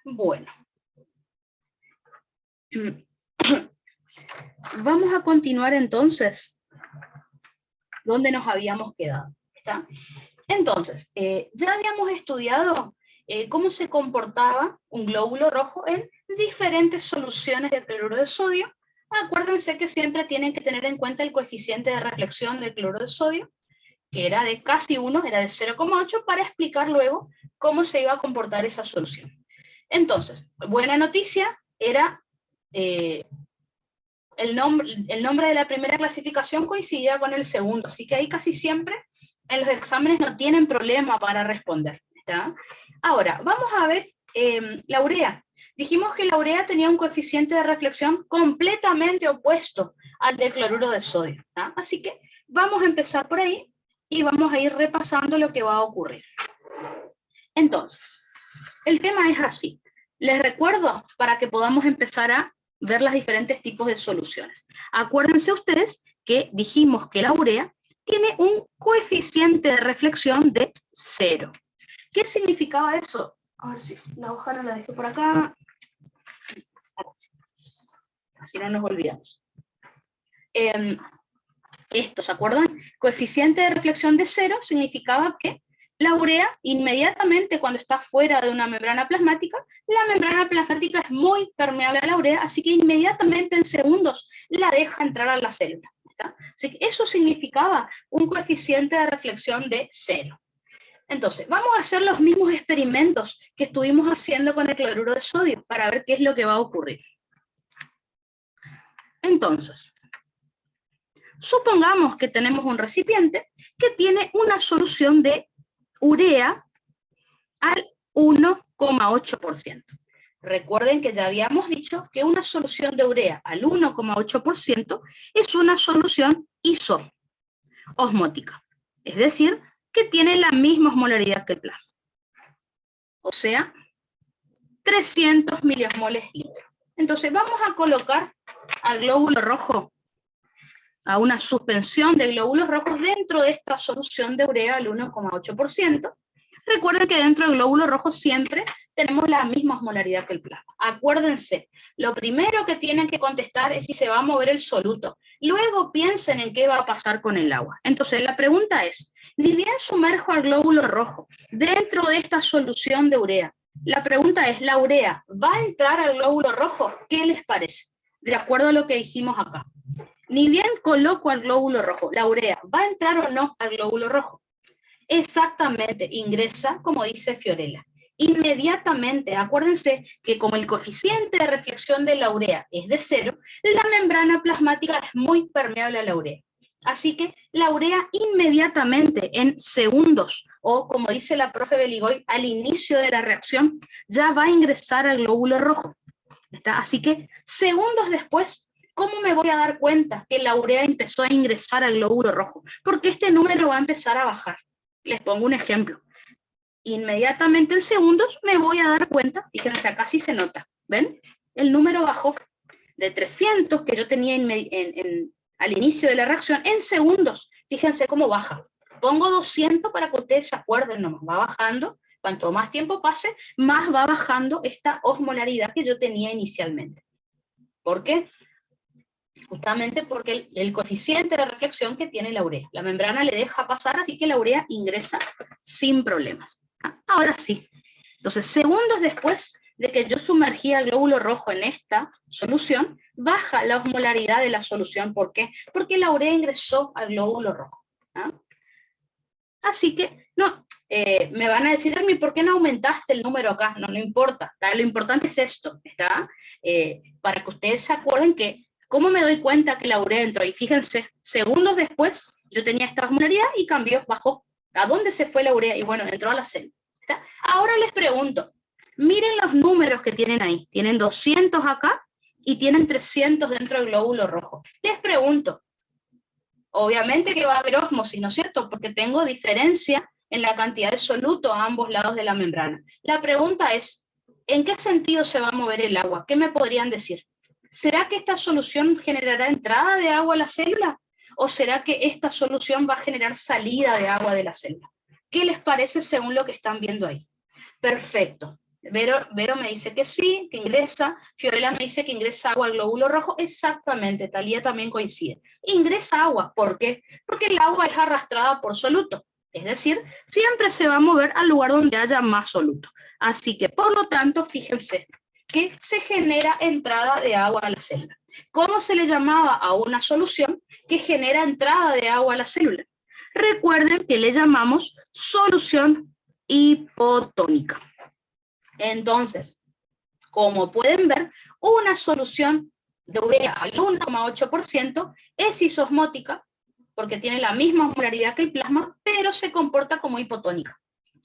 Bueno. Vamos a continuar entonces donde nos habíamos quedado. ¿Está? Entonces, ya habíamos estudiado cómo se comportaba un glóbulo rojo en diferentes soluciones de cloruro de sodio. Acuérdense que siempre tienen que tener en cuenta el coeficiente de reflexión del cloruro de sodio, que era de casi 1, era de 0,8, para explicar luego cómo se iba a comportar esa solución. Entonces, buena noticia era el nombre de la primera clasificación coincidía con el segundo, así que ahí casi siempre en los exámenes no tienen problema para responder. ¿Está? Ahora, vamos a ver la urea. Dijimos que la urea tenía un coeficiente de reflexión completamente opuesto al de cloruro de sodio. ¿Está? Así que vamos a empezar por ahí y vamos a ir repasando lo que va a ocurrir. Entonces, el tema es así. Les recuerdo para que podamos empezar a ver los diferentes tipos de soluciones. Acuérdense ustedes que dijimos que la urea tiene un coeficiente de reflexión de 0. ¿Qué significaba eso? A ver si la hoja no la dejé por acá. Así no nos olvidamos. Esto, ¿se acuerdan? Coeficiente de reflexión de 0 significaba que la urea, inmediatamente cuando está fuera de una membrana plasmática, la membrana plasmática es muy permeable a la urea, así que inmediatamente en segundos la deja entrar a la célula. ¿Está? Así que eso significaba un coeficiente de reflexión de 0. Entonces, vamos a hacer los mismos experimentos que estuvimos haciendo con el cloruro de sodio para ver qué es lo que va a ocurrir. Entonces, supongamos que tenemos un recipiente que tiene una solución de urea al 1,8%. Recuerden que ya habíamos dicho que una solución de urea al 1,8% es una solución isoosmótica, es decir, que tiene la misma osmolaridad que el plasma. O sea, 300 miliosmoles litro. Entonces vamos a colocar al glóbulo rojo, a una suspensión de glóbulos rojos dentro de esta solución de urea al 1,8%. Recuerden que dentro del glóbulo rojo siempre tenemos la misma osmolaridad que el plasma. Acuérdense, lo primero que tienen que contestar es si se va a mover el soluto. Luego piensen en qué va a pasar con el agua. Entonces la pregunta es, ni bien sumerjo al glóbulo rojo dentro de esta solución de urea, la pregunta es, ¿la urea va a entrar al glóbulo rojo? ¿Qué les parece? De acuerdo a lo que dijimos acá. Ni bien coloco al glóbulo rojo, ¿la urea va a entrar o no al glóbulo rojo? Exactamente, ingresa, como dice Fiorella. Inmediatamente, acuérdense que como el coeficiente de reflexión de la urea es de 0, la membrana plasmática es muy permeable a la urea. Así que la urea inmediatamente, en segundos, o como dice la profe Beligoy, al inicio de la reacción, ya va a ingresar al glóbulo rojo. ¿Está? Así que segundos después, ¿cómo me voy a dar cuenta que la urea empezó a ingresar al glóbulo rojo? Porque este número va a empezar a bajar. Les pongo un ejemplo. Inmediatamente en segundos me voy a dar cuenta, fíjense acá sí se nota, ¿ven? El número bajó de 300 que yo tenía al inicio de la reacción, en segundos, fíjense cómo baja. Pongo 200 para que ustedes se acuerden nomás, va bajando, cuanto más tiempo pase, más va bajando esta osmolaridad que yo tenía inicialmente. ¿Por qué? Justamente porque el coeficiente de reflexión que tiene la urea. La membrana le deja pasar, así que la urea ingresa sin problemas. Ahora sí. Entonces, segundos después de que yo sumergí al glóbulo rojo en esta solución, baja la osmolaridad de la solución. ¿Por qué? Porque la urea ingresó al glóbulo rojo. ¿Ah? Así que, no, me van a decir, ¿por qué no aumentaste el número acá? No, no importa. ¿Está? Lo importante es esto, ¿está? Para que ustedes se acuerden que ¿cómo me doy cuenta que la urea entró? Y fíjense, segundos después yo tenía esta osmolaridad y cambió, bajó. ¿A dónde se fue la urea? Y bueno, entró a la célula. ¿Está? Ahora les pregunto, miren los números que tienen ahí. Tienen 200 acá y tienen 300 dentro del glóbulo rojo. Les pregunto, obviamente que va a haber ósmosis, ¿no es cierto? Porque tengo diferencia en la cantidad de soluto a ambos lados de la membrana. La pregunta es, ¿en qué sentido se va a mover el agua? ¿Qué me podrían decir? ¿Será que esta solución generará entrada de agua a la célula? ¿O será que esta solución va a generar salida de agua de la célula? ¿Qué les parece según lo que están viendo ahí? Perfecto. Vero me dice que sí, que ingresa. Fiorella me dice que ingresa agua al glóbulo rojo. Exactamente, Talía también coincide. Ingresa agua. ¿Por qué? Porque el agua es arrastrada por soluto. Es decir, siempre se va a mover al lugar donde haya más soluto. Así que, por lo tanto, fíjense que se genera entrada de agua a la célula. ¿Cómo se le llamaba a una solución que genera entrada de agua a la célula? Recuerden que le llamamos solución hipotónica. Entonces, como pueden ver, una solución de urea al 1,8% es isosmótica, porque tiene la misma osmolaridad que el plasma, pero se comporta como hipotónica.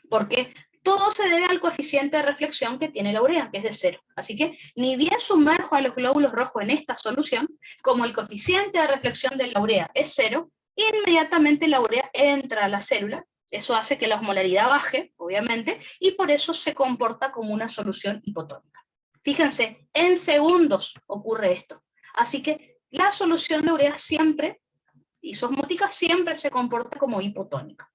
¿Por qué? Todo se debe al coeficiente de reflexión que tiene la urea, que es de 0. Así que ni bien sumerjo a los glóbulos rojos en esta solución, como el coeficiente de reflexión de la urea es 0, inmediatamente la urea entra a la célula. Eso hace que la osmolaridad baje, obviamente, y por eso se comporta como una solución hipotónica. Fíjense, en segundos ocurre esto. Así que la solución de urea siempre, isosmótica, siempre se comporta como hipotónica.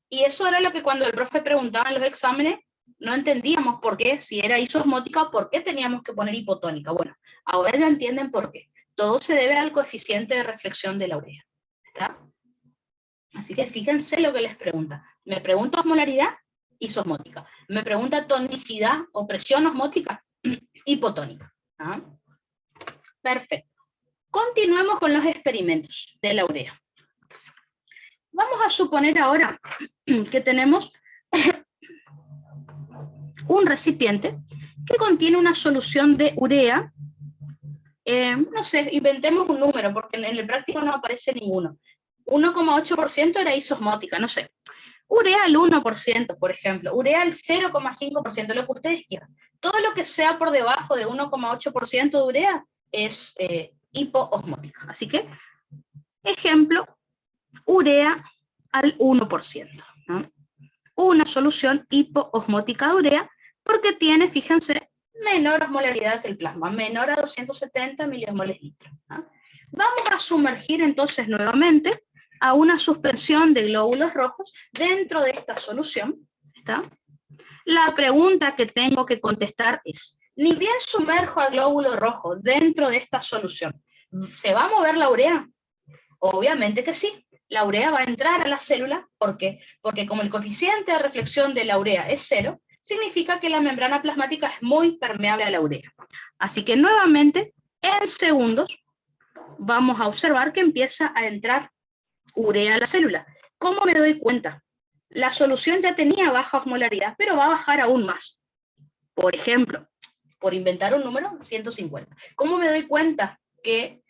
Y eso era lo que cuando el profe preguntaba en los exámenes, no entendíamos por qué, si era isosmótica, por qué teníamos que poner hipotónica. Bueno, ahora ya entienden por qué. Todo se debe al coeficiente de reflexión de la urea. ¿Está? Así que fíjense lo que les pregunta. Me pregunta osmolaridad, isosmótica. Me pregunta tonicidad o presión osmótica, hipotónica. ¿Ah? Perfecto. Continuemos con los experimentos de la urea. Vamos a suponer ahora que tenemos un recipiente que contiene una solución de urea. No sé, inventemos un número, porque en el práctico no aparece ninguno. 1,8% era isosmótica, no sé. Urea al 1%, por ejemplo. Urea al 0,5%, lo que ustedes quieran. Todo lo que sea por debajo de 1,8% de urea es hipoosmótica. Así que, ejemplo, urea al 1%. ¿No? Una solución hipoosmótica de urea porque tiene, fíjense, menor osmolaridad que el plasma, menor a 270 miliosmoles litro. ¿No? Vamos a sumergir entonces nuevamente a una suspensión de glóbulos rojos dentro de esta solución. ¿Está? La pregunta que tengo que contestar es, ni bien sumerjo al glóbulo rojo dentro de esta solución, ¿se va a mover la urea? Obviamente que sí. La urea va a entrar a la célula, ¿por qué? Porque como el coeficiente de reflexión de la urea es 0, significa que la membrana plasmática es muy permeable a la urea. Así que nuevamente, en segundos, vamos a observar que empieza a entrar urea a la célula. ¿Cómo me doy cuenta? La solución ya tenía baja osmolaridad, pero va a bajar aún más. Por ejemplo, por inventar un número, 150. ¿Cómo me doy cuenta que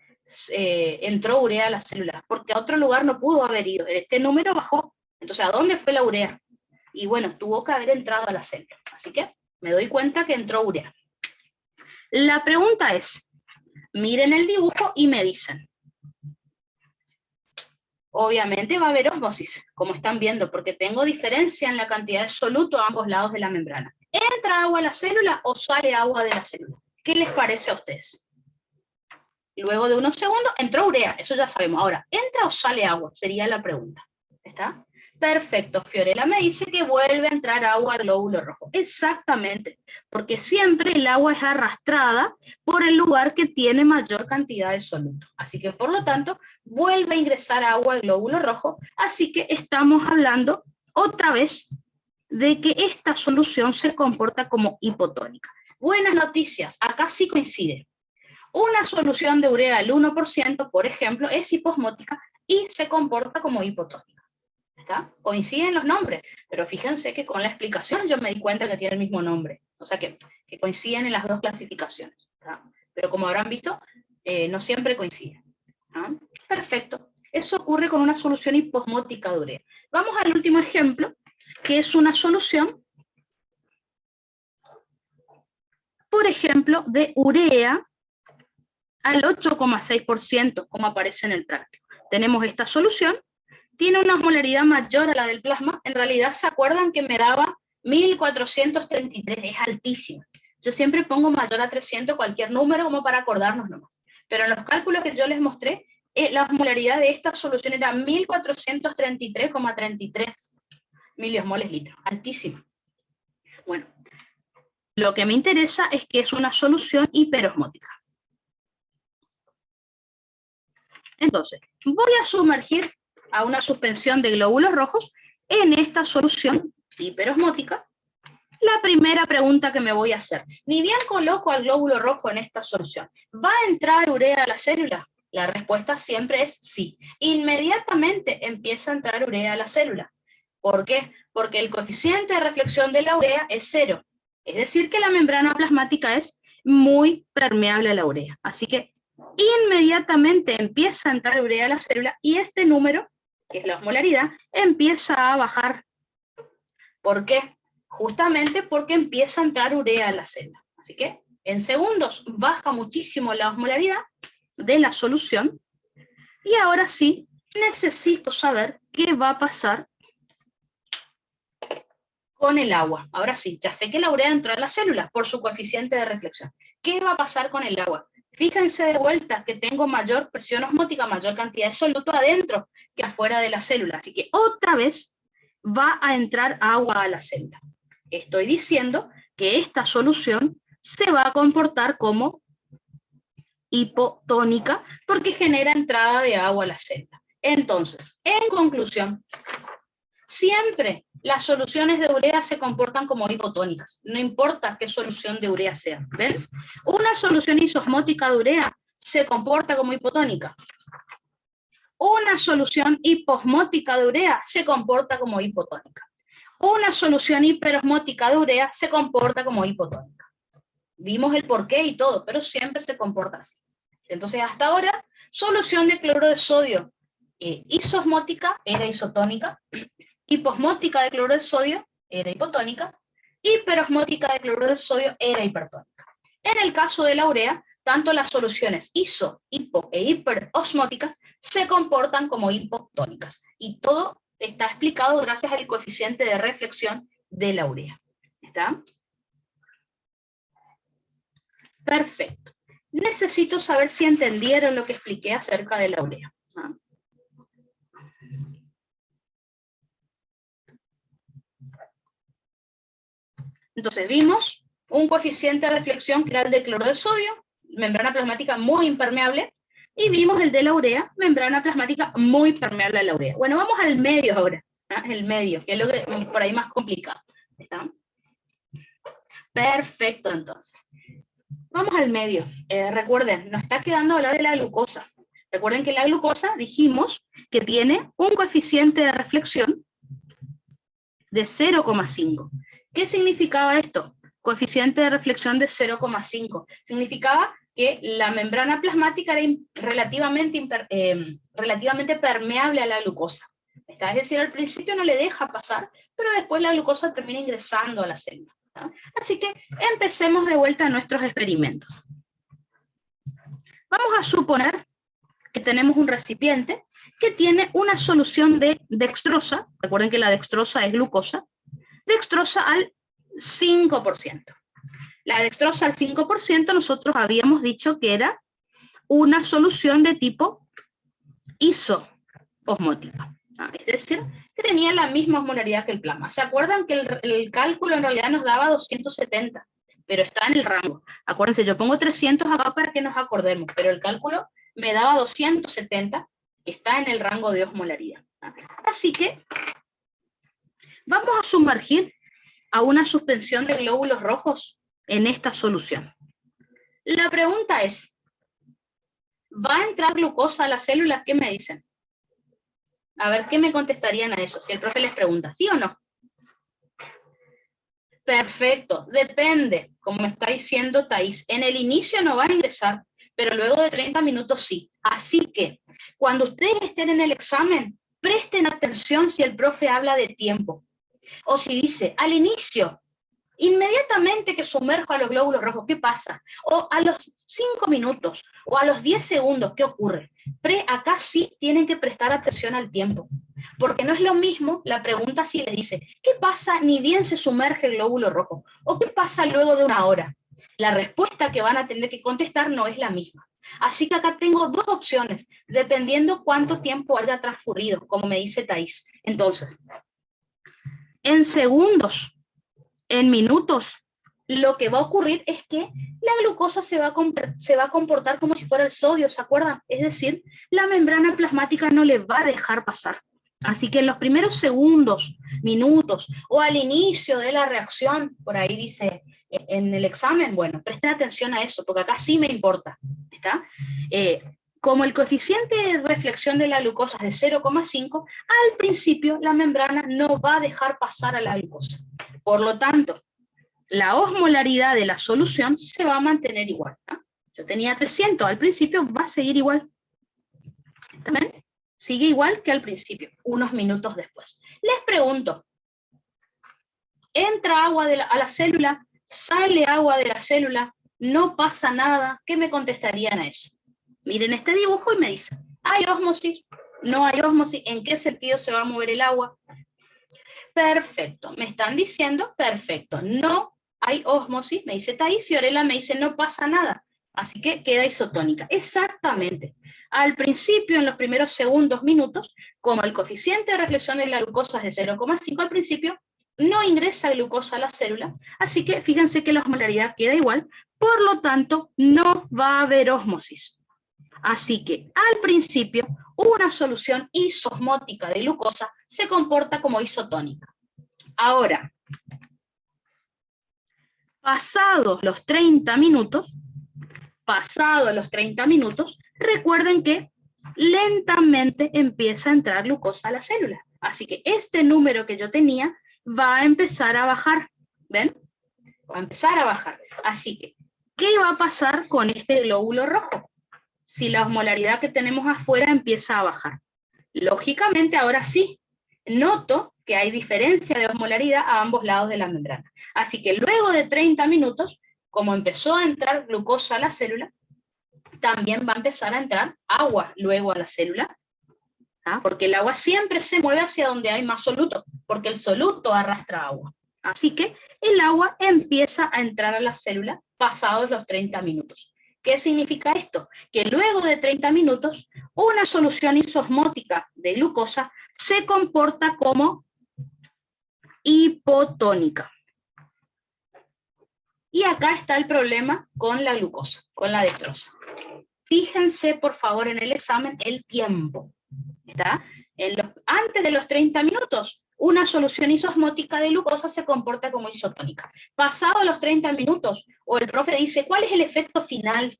entró urea a la célula? Porque a otro lugar no pudo haber ido. Este número bajó. Entonces, ¿a dónde fue la urea? Y bueno, tuvo que haber entrado a la célula. Así que me doy cuenta que entró urea. La pregunta es, miren el dibujo y me dicen. Obviamente va a haber ósmosis, como están viendo, porque tengo diferencia en la cantidad de soluto a ambos lados de la membrana. ¿Entra agua a la célula o sale agua de la célula? ¿Qué les parece a ustedes? Luego de unos segundos entró urea, eso ya sabemos. Ahora, ¿entra o sale agua? Sería la pregunta. ¿Está? Perfecto, Fiorella me dice que vuelve a entrar agua al glóbulo rojo. Exactamente, porque siempre el agua es arrastrada por el lugar que tiene mayor cantidad de soluto. Así que, por lo tanto, vuelve a ingresar agua al glóbulo rojo. Así que estamos hablando otra vez de que esta solución se comporta como hipotónica. Buenas noticias, acá sí coincide. Una solución de urea al 1%, por ejemplo, es hiposmótica y se comporta como hipotónica. ¿Está? Coinciden los nombres, pero fíjense que con la explicación yo me di cuenta que tiene el mismo nombre. O sea que coinciden en las dos clasificaciones. ¿Está? Pero como habrán visto, no siempre coinciden. ¿Ah? Perfecto. Eso ocurre con una solución hiposmótica de urea. Vamos al último ejemplo, que es una solución, por ejemplo, de urea al 8,6%, como aparece en el práctico. Tenemos esta solución, tiene una osmolaridad mayor a la del plasma. En realidad, ¿se acuerdan que me daba 1433? Es altísima. Yo siempre pongo mayor a 300 cualquier número como para acordarnos nomás. Pero en los cálculos que yo les mostré, la osmolaridad de esta solución era 1433,33 miliosmoles litro, altísima. Bueno, lo que me interesa es que es una solución hiperosmótica. Entonces, voy a sumergir a una suspensión de glóbulos rojos en esta solución hiperosmótica. La primera pregunta que me voy a hacer, ni bien coloco al glóbulo rojo en esta solución, ¿va a entrar urea a la célula? La respuesta siempre es sí. Inmediatamente empieza a entrar urea a la célula. ¿Por qué? Porque el coeficiente de reflexión de la urea es 0. Es decir, que la membrana plasmática es muy permeable a la urea. Así que inmediatamente empieza a entrar urea a la célula y este número, que es la osmolaridad, empieza a bajar. ¿Por qué? Justamente porque empieza a entrar urea a la célula. Así que en segundos baja muchísimo la osmolaridad de la solución. Y ahora sí, necesito saber qué va a pasar con el agua. Ahora sí, ya sé que la urea entró a la célula por su coeficiente de reflexión. ¿Qué va a pasar con el agua? Fíjense de vuelta que tengo mayor presión osmótica, mayor cantidad de soluto adentro que afuera de la célula. Así que otra vez va a entrar agua a la célula. Estoy diciendo que esta solución se va a comportar como hipotónica porque genera entrada de agua a la célula. Entonces, en conclusión, siempre las soluciones de urea se comportan como hipotónicas, no importa qué solución de urea sea. ¿Ven? Una solución isosmótica de urea se comporta como hipotónica. Una solución hiposmótica de urea se comporta como hipotónica. Una solución hiperosmótica de urea se comporta como hipotónica. Vimos el porqué y todo, pero siempre se comporta así. Entonces, hasta ahora, solución de cloruro de sodio isosmótica era isotónica, hiposmótica de cloruro de sodio era hipotónica, hiperosmótica de cloruro de sodio era hipertónica. En el caso de la urea, tanto las soluciones iso, hipo e hiperosmóticas se comportan como hipotónicas. Y todo está explicado gracias al coeficiente de reflexión de la urea. ¿Está? Perfecto. Necesito saber si entendieron lo que expliqué acerca de la urea. Entonces vimos un coeficiente de reflexión que era el de cloruro de sodio, membrana plasmática muy impermeable, y vimos el de la urea, membrana plasmática muy permeable a la urea. Bueno, vamos al medio ahora, el medio, que es lo que por ahí más complicado. ¿Está? Perfecto, entonces. Vamos al medio. Recuerden, nos está quedando hablar de la glucosa. Recuerden que la glucosa dijimos que tiene un coeficiente de reflexión de 0,5. ¿Qué significaba esto? Coeficiente de reflexión de 0,5. Significaba que la membrana plasmática era relativamente permeable a la glucosa. Es decir, al principio no le deja pasar, pero después la glucosa termina ingresando a la célula. Así que empecemos de vuelta a nuestros experimentos. Vamos a suponer que tenemos un recipiente que tiene una solución de dextrosa, recuerden que la dextrosa es glucosa, dextrosa al 5%. La dextrosa al 5% nosotros habíamos dicho que era una solución de tipo isoosmótica. Es decir, que tenía la misma osmolaridad que el plasma. ¿Se acuerdan que el cálculo en realidad nos daba 270? Pero está en el rango. Acuérdense, yo pongo 300 acá para que nos acordemos, pero el cálculo me daba 270, que está en el rango de osmolaridad. Así que vamos a sumergir a una suspensión de glóbulos rojos en esta solución. La pregunta es, ¿va a entrar glucosa a las células? ¿Qué me dicen? A ver, ¿qué me contestarían a eso? Si el profe les pregunta, ¿sí o no? Perfecto, depende, como me está diciendo Thais. En el inicio no va a ingresar, pero luego de 30 minutos sí. Así que, cuando ustedes estén en el examen, presten atención si el profe habla de tiempo. O si dice, al inicio, inmediatamente que sumerjo a los glóbulos rojos, ¿qué pasa? O a los 5 minutos, o a los 10 segundos, ¿qué ocurre? Acá sí tienen que prestar atención al tiempo, porque no es lo mismo la pregunta si les dice, ¿qué pasa ni bien se sumerge el glóbulo rojo? ¿O qué pasa luego de una hora? La respuesta que van a tener que contestar no es la misma. Así que acá tengo dos opciones, dependiendo cuánto tiempo haya transcurrido, como me dice Thais. Entonces, en segundos, en minutos, lo que va a ocurrir es que la glucosa se va a comportar como si fuera el sodio, ¿se acuerdan? Es decir, la membrana plasmática no le va a dejar pasar. Así que en los primeros segundos, minutos, o al inicio de la reacción, por ahí dice en el examen, bueno, presten atención a eso, porque acá sí me importa, ¿está? Como el coeficiente de reflexión de la glucosa es de 0,5, al principio la membrana no va a dejar pasar a la glucosa. Por lo tanto, la osmolaridad de la solución se va a mantener igual, ¿no? Yo tenía 300, al principio va a seguir igual. ¿También? Sigue igual que al principio, unos minutos después. Les pregunto, ¿entra agua a la célula? ¿Sale agua de la célula? ¿No pasa nada? ¿Qué me contestarían a eso? Miren este dibujo y me dicen, ¿hay ósmosis? ¿No hay ósmosis? ¿En qué sentido se va a mover el agua? Perfecto, me están diciendo, perfecto, no hay ósmosis, me dice Thais, y Orela me dice, no pasa nada, así que queda isotónica. Exactamente, al principio, en los primeros segundos, minutos, como el coeficiente de reflexión de la glucosa es de 0,5 al principio, no ingresa glucosa a la célula, así que fíjense que la osmolaridad queda igual, por lo tanto, no va a haber ósmosis. Así que al principio, una solución isosmótica de glucosa se comporta como isotónica. Ahora, pasados los 30 minutos, recuerden que lentamente empieza a entrar glucosa a la célula. Así que este número que yo tenía va a empezar a bajar. ¿Ven? Va a empezar a bajar. Así que, ¿qué va a pasar con este glóbulo rojo? Si la osmolaridad que tenemos afuera empieza a bajar. Lógicamente, ahora sí, noto que hay diferencia de osmolaridad a ambos lados de la membrana. Así que luego de 30 minutos, como empezó a entrar glucosa a la célula, también va a empezar a entrar agua luego a la célula, ¿ah? Porque el agua siempre se mueve hacia donde hay más soluto, porque el soluto arrastra agua. Así que el agua empieza a entrar a la célula pasados los 30 minutos. ¿Qué significa esto? Que luego de 30 minutos, una solución isosmótica de glucosa se comporta como hipotónica. Y acá está el problema con la glucosa, con la dextrosa. Fíjense, por favor, en el examen el tiempo. ¿Está? Antes de los 30 minutos, una solución isosmótica de glucosa se comporta como isotónica. Pasados los 30 minutos, o el profe dice, ¿cuál es el efecto final?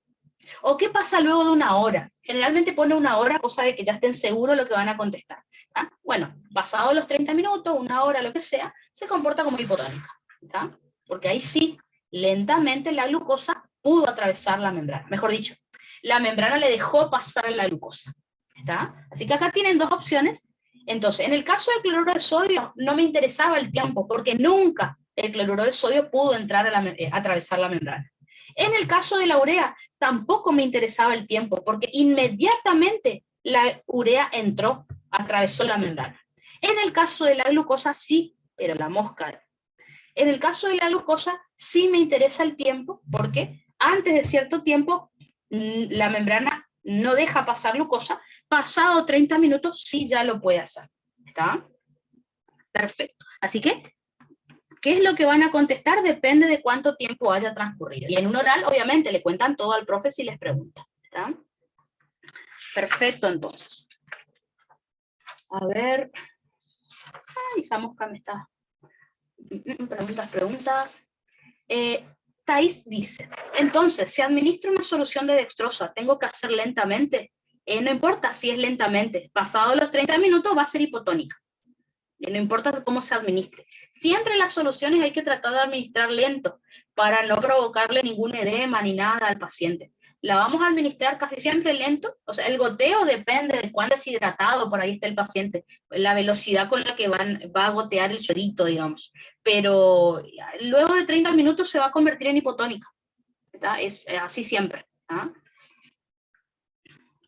¿O qué pasa luego de una hora? Generalmente pone una hora, cosa de que ya estén seguros lo que van a contestar. ¿Está? Bueno, pasados los 30 minutos, una hora, lo que sea, se comporta como hipotónica. ¿Está? Porque ahí sí, lentamente la glucosa pudo atravesar la membrana. Mejor dicho, la membrana le dejó pasar la glucosa. ¿Está? Así que acá tienen dos opciones. Entonces, en el caso del cloruro de sodio, no me interesaba el tiempo, porque nunca el cloruro de sodio pudo entrar atravesar la membrana. En el caso de la urea, tampoco me interesaba el tiempo, porque inmediatamente la urea entró, atravesó la membrana. En el caso de la glucosa, sí, pero la mosca. En el caso de la glucosa, sí me interesa el tiempo, porque antes de cierto tiempo, la membrana no deja pasar glucosa, pasado 30 minutos sí ya lo puede hacer. ¿Está? Perfecto. Así que, ¿qué es lo que van a contestar? Depende de cuánto tiempo haya transcurrido. Y en un oral, obviamente, le cuentan todo al profe si les pregunta. ¿Está? Perfecto, entonces. A ver. Ay, esa mosca me está... Preguntas. Thais dice, entonces, si administro una solución de dextrosa, ¿tengo que hacer lentamente? No importa si es lentamente. Pasado los 30 minutos va a ser hipotónica. No importa cómo se administre. Siempre las soluciones hay que tratar de administrar lento para no provocarle ningún edema ni nada al paciente. La vamos a administrar casi siempre lento. O sea, el goteo depende de cuán deshidratado por ahí está el paciente, la velocidad con la que va a gotear el chorrito, digamos. Pero luego de 30 minutos se va a convertir en hipotónica. ¿Está? Es así siempre. ¿Ah?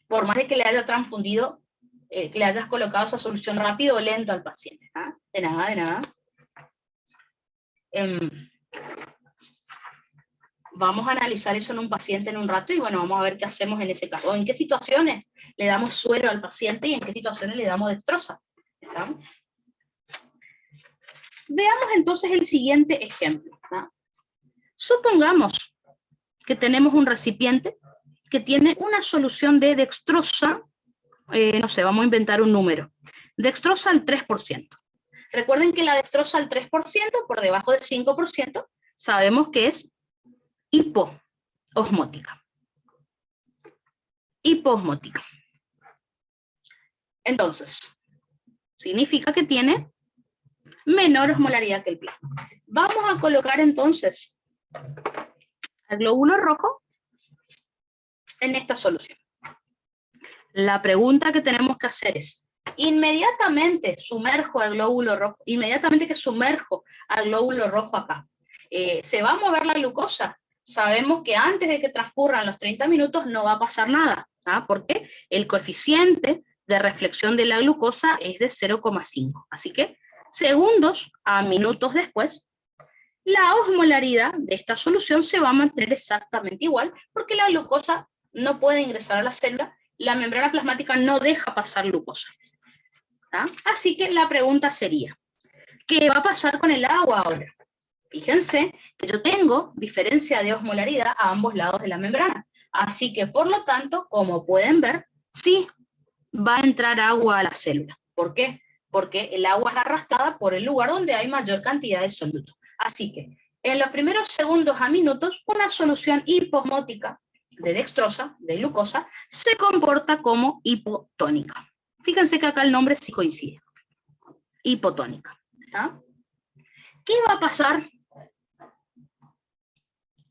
Por más de que le haya transfundido, que le hayas colocado esa solución rápido o lento al paciente. ¿Ah? De nada, de nada. Vamos a analizar eso en un paciente en un rato y bueno, vamos a ver qué hacemos en ese caso. O en qué situaciones le damos suero al paciente y en qué situaciones le damos dextrosa. ¿Está? Veamos entonces el siguiente ejemplo. ¿Está? Supongamos que tenemos un recipiente que tiene una solución de dextrosa, no sé, vamos a inventar un número. Dextrosa al 3%. Recuerden que la dextrosa al 3%, por debajo del 5%, sabemos que es hipoosmótica. Hipoosmótica. Entonces, significa que tiene menor osmolaridad que el plasma. Vamos a colocar entonces al glóbulo rojo en esta solución. La pregunta que tenemos que hacer es, inmediatamente sumerjo al glóbulo rojo, inmediatamente que sumerjo al glóbulo rojo acá, ¿se va a mover la glucosa? Sabemos que antes de que transcurran los 30 minutos no va a pasar nada, ¿ah? Porque el coeficiente de reflexión de la glucosa es de 0,5. Así que segundos a minutos después, la osmolaridad de esta solución se va a mantener exactamente igual, porque la glucosa no puede ingresar a la célula, la membrana plasmática no deja pasar glucosa. ¿Ah? Así que la pregunta sería, ¿qué va a pasar con el agua ahora? Fíjense que yo tengo diferencia de osmolaridad a ambos lados de la membrana. Así que, por lo tanto, como pueden ver, sí va a entrar agua a la célula. ¿Por qué? Porque el agua es arrastrada por el lugar donde hay mayor cantidad de soluto. Así que, en los primeros segundos a minutos, una solución hiposmótica de dextrosa, de glucosa, se comporta como hipotónica. Fíjense que acá el nombre sí coincide. Hipotónica. ¿Ya? ¿Qué va a pasar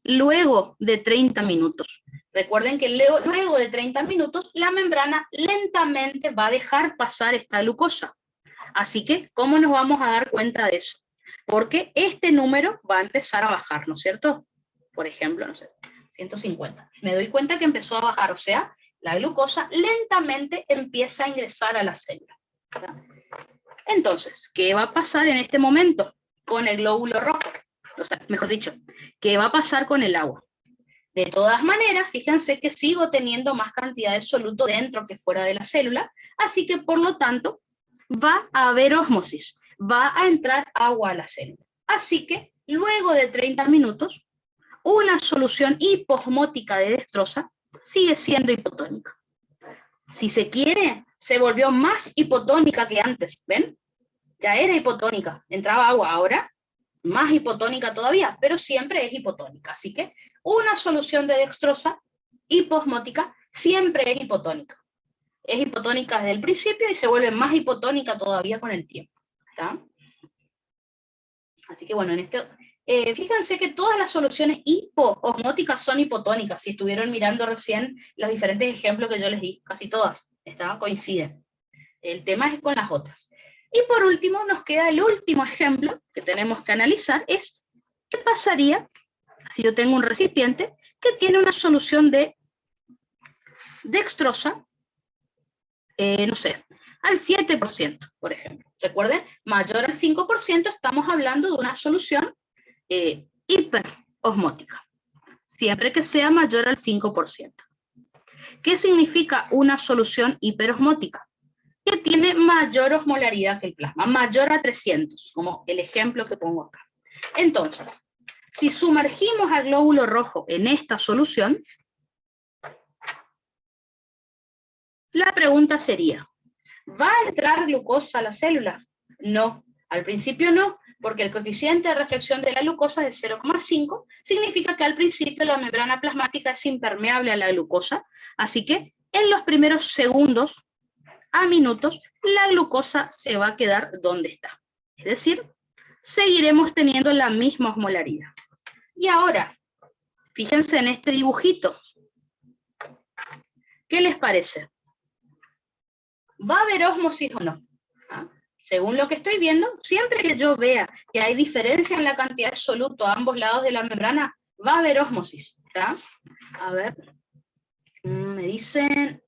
luego de 30 minutos? Recuerden que luego de 30 minutos la membrana lentamente va a dejar pasar esta glucosa. Así que, ¿cómo nos vamos a dar cuenta de eso? Porque este número va a empezar a bajar, ¿no es cierto? Por ejemplo, no sé, 150. Me doy cuenta que empezó a bajar, o sea, la glucosa lentamente empieza a ingresar a la célula. ¿Verdad? Entonces, ¿qué va a pasar en este momento con el glóbulo rojo? O sea, mejor dicho, ¿qué va a pasar con el agua? De todas maneras, fíjense que sigo teniendo más cantidad de soluto dentro que fuera de la célula, así que por lo tanto va a haber ósmosis, va a entrar agua a la célula. Así que luego de 30 minutos, una solución hiposmótica de dextrosa sigue siendo hipotónica. Si se quiere, se volvió más hipotónica que antes, ¿ven? Ya era hipotónica, entraba agua, ahora más hipotónica todavía, pero siempre es hipotónica. Así que una solución de dextrosa hiposmótica siempre es hipotónica. Es hipotónica desde el principio y se vuelve más hipotónica todavía con el tiempo. ¿Está? Así que bueno, fíjense que todas las soluciones hipoosmóticas son hipotónicas. Si estuvieron mirando recién los diferentes ejemplos que yo les di, casi todas coinciden. El tema es con las otras. Y por último, nos queda el último ejemplo que tenemos que analizar, es ¿qué pasaría si yo tengo un recipiente que tiene una solución de dextrosa, no sé, al 7%, por ejemplo? Recuerden, mayor al 5% estamos hablando de una solución hiperosmótica, siempre que sea mayor al 5%. ¿Qué significa una solución hiperosmótica? Que tiene mayor osmolaridad que el plasma, mayor a 300, como el ejemplo que pongo acá. Entonces, si sumergimos al glóbulo rojo en esta solución, la pregunta sería, ¿va a entrar glucosa a la célula? No, al principio no, porque el coeficiente de reflexión de la glucosa es de 0,5, significa que al principio la membrana plasmática es impermeable a la glucosa, así que en los primeros segundos a minutos, la glucosa se va a quedar donde está. Es decir, seguiremos teniendo la misma osmolaridad. Y ahora, fíjense en este dibujito. ¿Qué les parece? ¿Va a haber ósmosis o no? ¿Ah? Según lo que estoy viendo, siempre que yo vea que hay diferencia en la cantidad de soluto a ambos lados de la membrana, va a haber ósmosis. ¿Está? A ver, me dicen...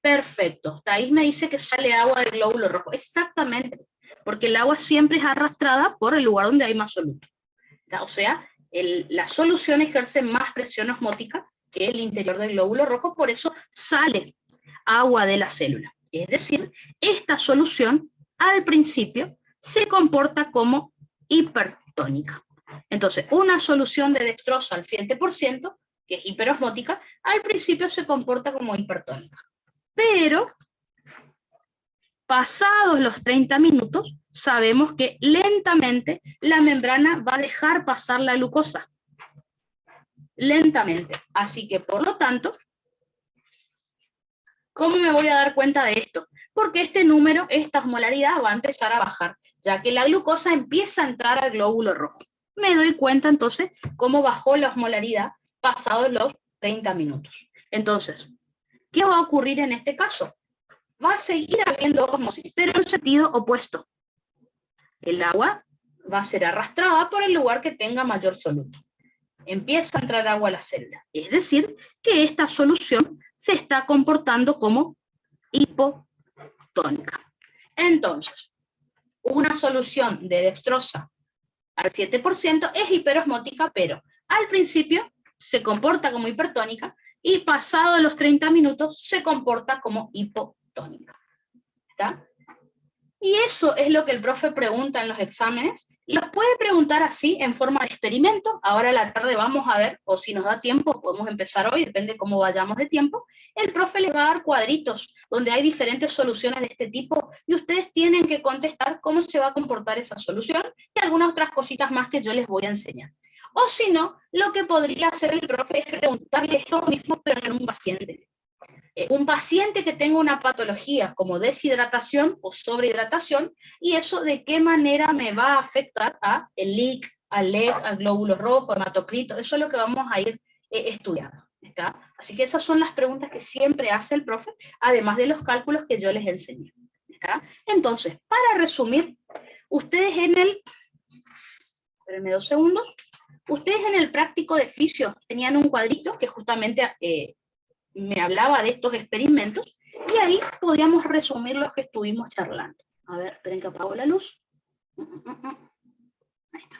Perfecto. Thais me dice que sale agua del glóbulo rojo. Exactamente, porque el agua siempre es arrastrada por el lugar donde hay más soluto. O sea, la solución ejerce más presión osmótica que el interior del glóbulo rojo, por eso sale agua de la célula. Es decir, esta solución al principio se comporta como hipertónica. Entonces, una solución de dextrosa al 7%, que es hiperosmótica, al principio se comporta como hipertónica. Pero, pasados los 30 minutos, sabemos que lentamente la membrana va a dejar pasar la glucosa. Lentamente. Así que, por lo tanto, ¿cómo me voy a dar cuenta de esto? Porque este número, esta osmolaridad va a empezar a bajar, ya que la glucosa empieza a entrar al glóbulo rojo. Me doy cuenta entonces cómo bajó la osmolaridad pasados los 30 minutos. Entonces, ¿qué va a ocurrir en este caso? Va a seguir habiendo ósmosis, pero en sentido opuesto. El agua va a ser arrastrada por el lugar que tenga mayor soluto. Empieza a entrar agua a la célula. Es decir, que esta solución se está comportando como hipotónica. Entonces, una solución de dextrosa al 7% es hiperosmótica, pero al principio se comporta como hipertónica y pasados los 30 minutos se comporta como hipotónica. ¿Está? Y eso es lo que el profe pregunta en los exámenes. Los puede preguntar así, en forma de experimento. Ahora a la tarde vamos a ver, o si nos da tiempo, podemos empezar hoy, depende de cómo vayamos de tiempo. El profe les va a dar cuadritos donde hay diferentes soluciones de este tipo y ustedes tienen que contestar cómo se va a comportar esa solución y algunas otras cositas más que yo les voy a enseñar. O si no, lo que podría hacer el profe es preguntarle esto mismo, pero en un paciente. Un paciente que tenga una patología como deshidratación o sobrehidratación, y eso de qué manera me va a afectar a el LIC, al LEG, al glóbulo rojo, hematocrito, eso es lo que vamos a ir estudiando. ¿Está? Así que esas son las preguntas que siempre hace el profe, además de los cálculos que yo les enseñé. ¿Está? Entonces, para resumir, ustedes en el, espérenme 2 segundos, ustedes en el práctico de fisio tenían un cuadrito que justamente me hablaba de estos experimentos, y ahí podíamos resumir los que estuvimos charlando. A ver, esperen que apago la luz. Ahí está.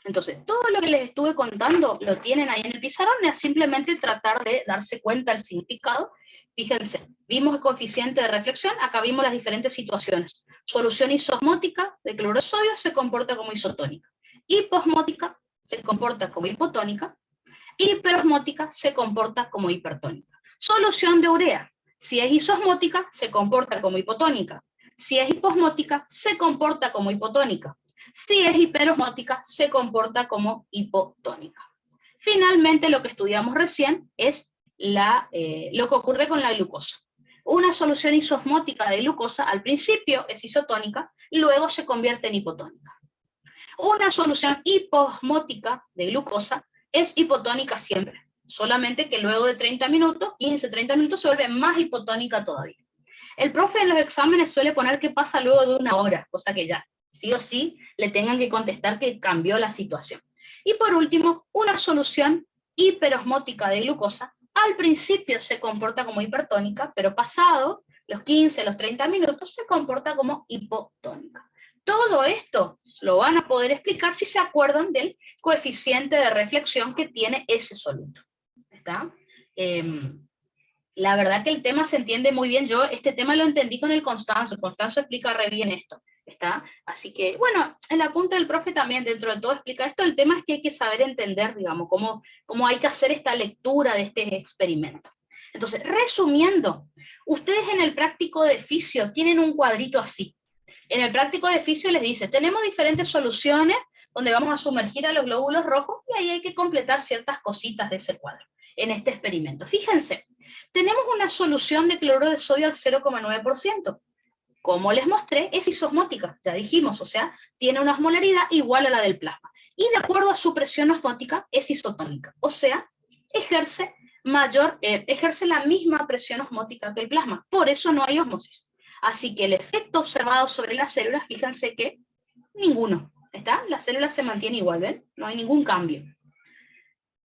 Entonces, todo lo que les estuve contando lo tienen ahí en el pizarrón, es simplemente tratar de darse cuenta del significado. Fíjense, vimos el coeficiente de reflexión, acá vimos las diferentes situaciones. Solución isosmótica de cloruro de sodio se comporta como isotónica. Hiposmótica se comporta como hipotónica. Hiperosmótica se comporta como hipertónica. Solución de urea. Si es isosmótica, se comporta como hipotónica. Si es hiposmótica, se comporta como hipotónica. Si es hiperosmótica, se comporta como hipotónica. Finalmente, lo que estudiamos recién es lo que ocurre con la glucosa. Una solución isosmótica de glucosa al principio es isotónica y luego se convierte en hipotónica. Una solución hiposmótica de glucosa es hipotónica siempre, solamente que luego de 30 minutos, 15-30 minutos, se vuelve más hipotónica todavía. El profe en los exámenes suele poner qué pasa luego de 1 hora, cosa que ya, sí o sí, le tengan que contestar que cambió la situación. Y por último, una solución hiperosmótica de glucosa, al principio se comporta como hipertónica, pero pasado los 15, los 30 minutos, se comporta como hipotónica. Todo esto lo van a poder explicar si se acuerdan del coeficiente de reflexión que tiene ese soluto. ¿Está? La verdad que el tema se entiende muy bien. Yo este tema lo entendí con el Constanzo. Constanzo explica re bien esto. ¿Está? Así que, bueno, en la punta del profe también dentro de todo explica esto. El tema es que hay que saber entender, digamos, cómo hay que hacer esta lectura de este experimento. Entonces, resumiendo, ustedes en el práctico de fisio tienen un cuadrito así. En el práctico de fisio les dice, tenemos diferentes soluciones donde vamos a sumergir a los glóbulos rojos y ahí hay que completar ciertas cositas de ese cuadro en este experimento. Fíjense, tenemos una solución de cloruro de sodio al 0,9%. Como les mostré, es isosmótica, ya dijimos, o sea, tiene una osmolaridad igual a la del plasma. Y de acuerdo a su presión osmótica, es isotónica, o sea, ejerce la misma presión osmótica que el plasma, por eso no hay ósmosis. Así que el efecto observado sobre las células, fíjense que ninguno, ¿está? La célula se mantiene igual, ¿ven? No hay ningún cambio.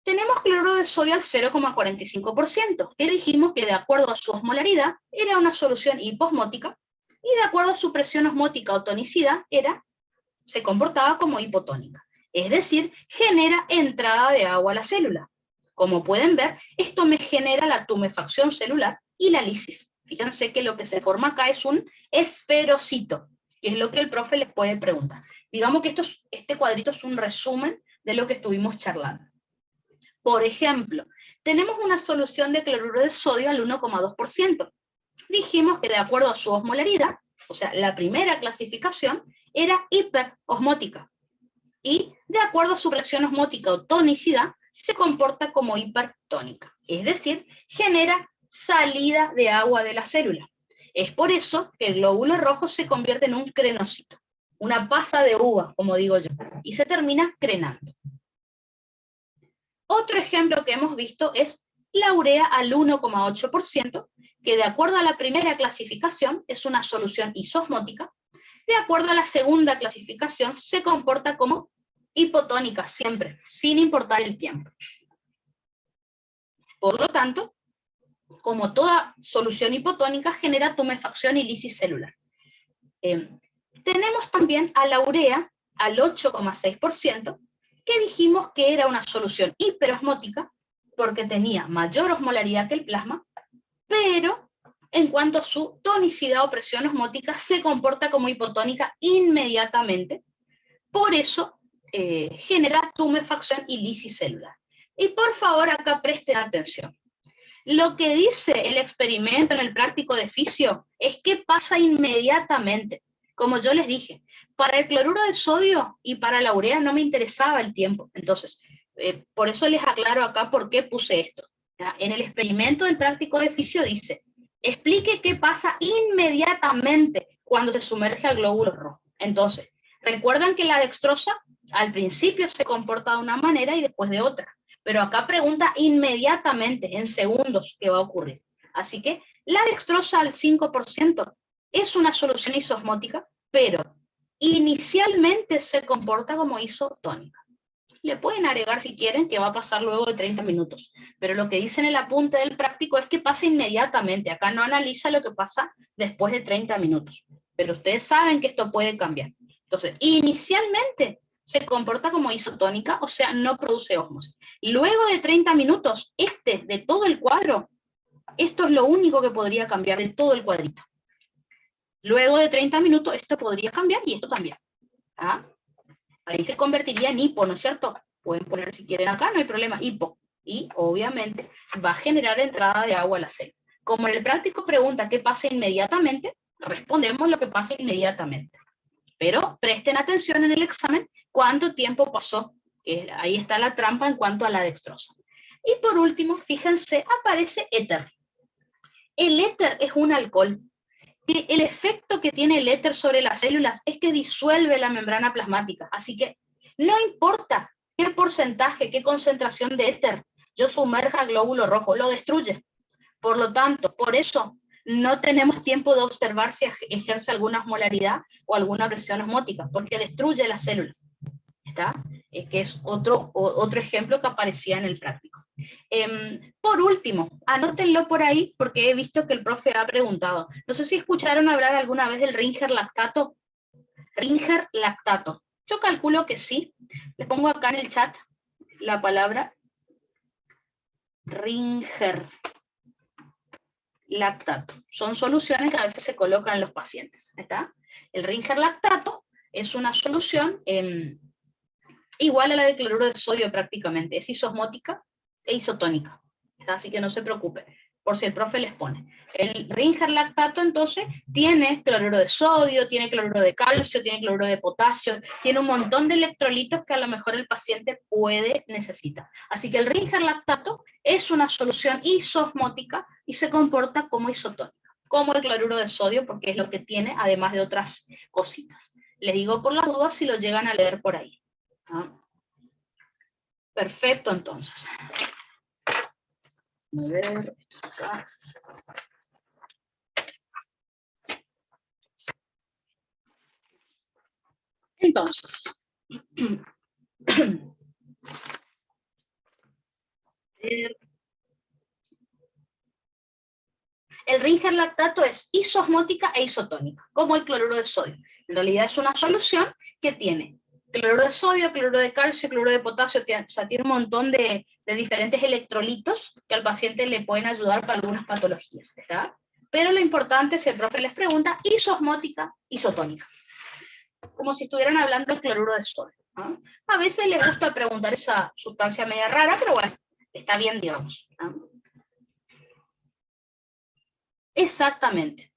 Tenemos cloruro de sodio al 0,45%, que dijimos que de acuerdo a su osmolaridad era una solución hiposmótica, y de acuerdo a su presión osmótica o tonicidad, se comportaba como hipotónica. Es decir, genera entrada de agua a la célula. Como pueden ver, esto me genera la tumefacción celular y la lisis. Fíjense que lo que se forma acá es un esferocito, que es lo que el profe les puede preguntar. Digamos que este cuadrito es un resumen de lo que estuvimos charlando. Por ejemplo, tenemos una solución de cloruro de sodio al 1,2%. Dijimos que de acuerdo a su osmolaridad, o sea, la primera clasificación era hiperosmótica. Y de acuerdo a su presión osmótica o tonicidad, se comporta como hipertónica. Es decir, genera salida de agua de la célula. Es por eso que el glóbulo rojo se convierte en un crenocito, una pasa de uva, como digo yo, y se termina crenando. Otro ejemplo que hemos visto es la urea al 1,8%, que de acuerdo a la primera clasificación es una solución isosmótica, de acuerdo a la segunda clasificación se comporta como hipotónica siempre, sin importar el tiempo. Por lo tanto, como toda solución hipotónica, genera tumefacción y lisis celular. Tenemos también a la urea al 8,6%, que dijimos que era una solución hiperosmótica, porque tenía mayor osmolaridad que el plasma, pero en cuanto a su tonicidad o presión osmótica, se comporta como hipotónica inmediatamente. Por eso genera tumefacción y lisis celular. Y por favor, acá presten atención. Lo que dice el experimento en el práctico de fisio es que pasa inmediatamente. Como yo les dije, para el cloruro de sodio y para la urea no me interesaba el tiempo. Entonces, por eso les aclaro acá por qué puse esto. ¿Ya? En el experimento del práctico de fisio dice, explique qué pasa inmediatamente cuando se sumerge al glóbulo rojo. Entonces, recuerdan que la dextrosa al principio se comporta de una manera y después de otra. Pero acá pregunta inmediatamente, en segundos, qué va a ocurrir. Así que la dextrosa al 5% es una solución isosmótica, pero inicialmente se comporta como isotónica. Le pueden agregar si quieren que va a pasar luego de 30 minutos, pero lo que dice en el apunte del práctico es que pasa inmediatamente. Acá no analiza lo que pasa después de 30 minutos, pero ustedes saben que esto puede cambiar. Entonces, inicialmente se comporta como isotónica, o sea, no produce ósmosis. Luego de 30 minutos, de todo el cuadro, esto es lo único que podría cambiar de todo el cuadrito. Luego de 30 minutos, esto podría cambiar y esto también. ¿Ah? Ahí se convertiría en hipo, ¿no es cierto? Pueden poner si quieren acá, no hay problema, hipo. Y obviamente va a generar entrada de agua a la célula. Como en el práctico pregunta qué pasa inmediatamente, respondemos lo que pasa inmediatamente. Pero presten atención en el examen cuánto tiempo pasó. Ahí está la trampa en cuanto a la dextrosa. Y por último, fíjense, aparece éter. El éter es un alcohol. El efecto que tiene el éter sobre las células es que disuelve la membrana plasmática. Así que no importa qué porcentaje, qué concentración de éter yo sumerja al glóbulo rojo, lo destruye. Por lo tanto, por eso no tenemos tiempo de observar si ejerce alguna osmolaridad o alguna presión osmótica, porque destruye las células. ¿Está? Que es otro ejemplo que aparecía en el práctico. Por último, anótenlo por ahí porque he visto que el profe ha preguntado. No sé si escucharon hablar alguna vez del Ringer lactato. Ringer lactato. Yo calculo que sí. Les pongo acá en el chat la palabra Ringer lactato. Son soluciones que a veces se colocan en los pacientes. ¿Está? El Ringer lactato es una solución igual a la de cloruro de sodio prácticamente. Es isosmótica e isotónica. Así que no se preocupe, por si el profe les pone. El Ringer lactato entonces tiene cloruro de sodio, tiene cloruro de calcio, tiene cloruro de potasio, tiene un montón de electrolitos que a lo mejor el paciente puede necesitar. Así que el Ringer lactato es una solución isosmótica y se comporta como isotónica, como el cloruro de sodio, porque es lo que tiene, además de otras cositas. Les digo por las dudas si lo llegan a leer por ahí. ¿Ah? Perfecto, entonces. A ver, acá. Entonces, El Ringer lactato es isosmótica e isotónica, como el cloruro de sodio. En realidad es una solución que tiene cloruro de sodio, cloruro de calcio, cloruro de potasio, o sea, tiene un montón de diferentes electrolitos que al paciente le pueden ayudar para algunas patologías, ¿está? Pero lo importante, si el profe les pregunta, isosmótica, isotónica. Como si estuvieran hablando del cloruro de sodio, ¿no? A veces les gusta preguntar esa sustancia media rara, pero bueno, está bien, digamos, ¿no? Exactamente,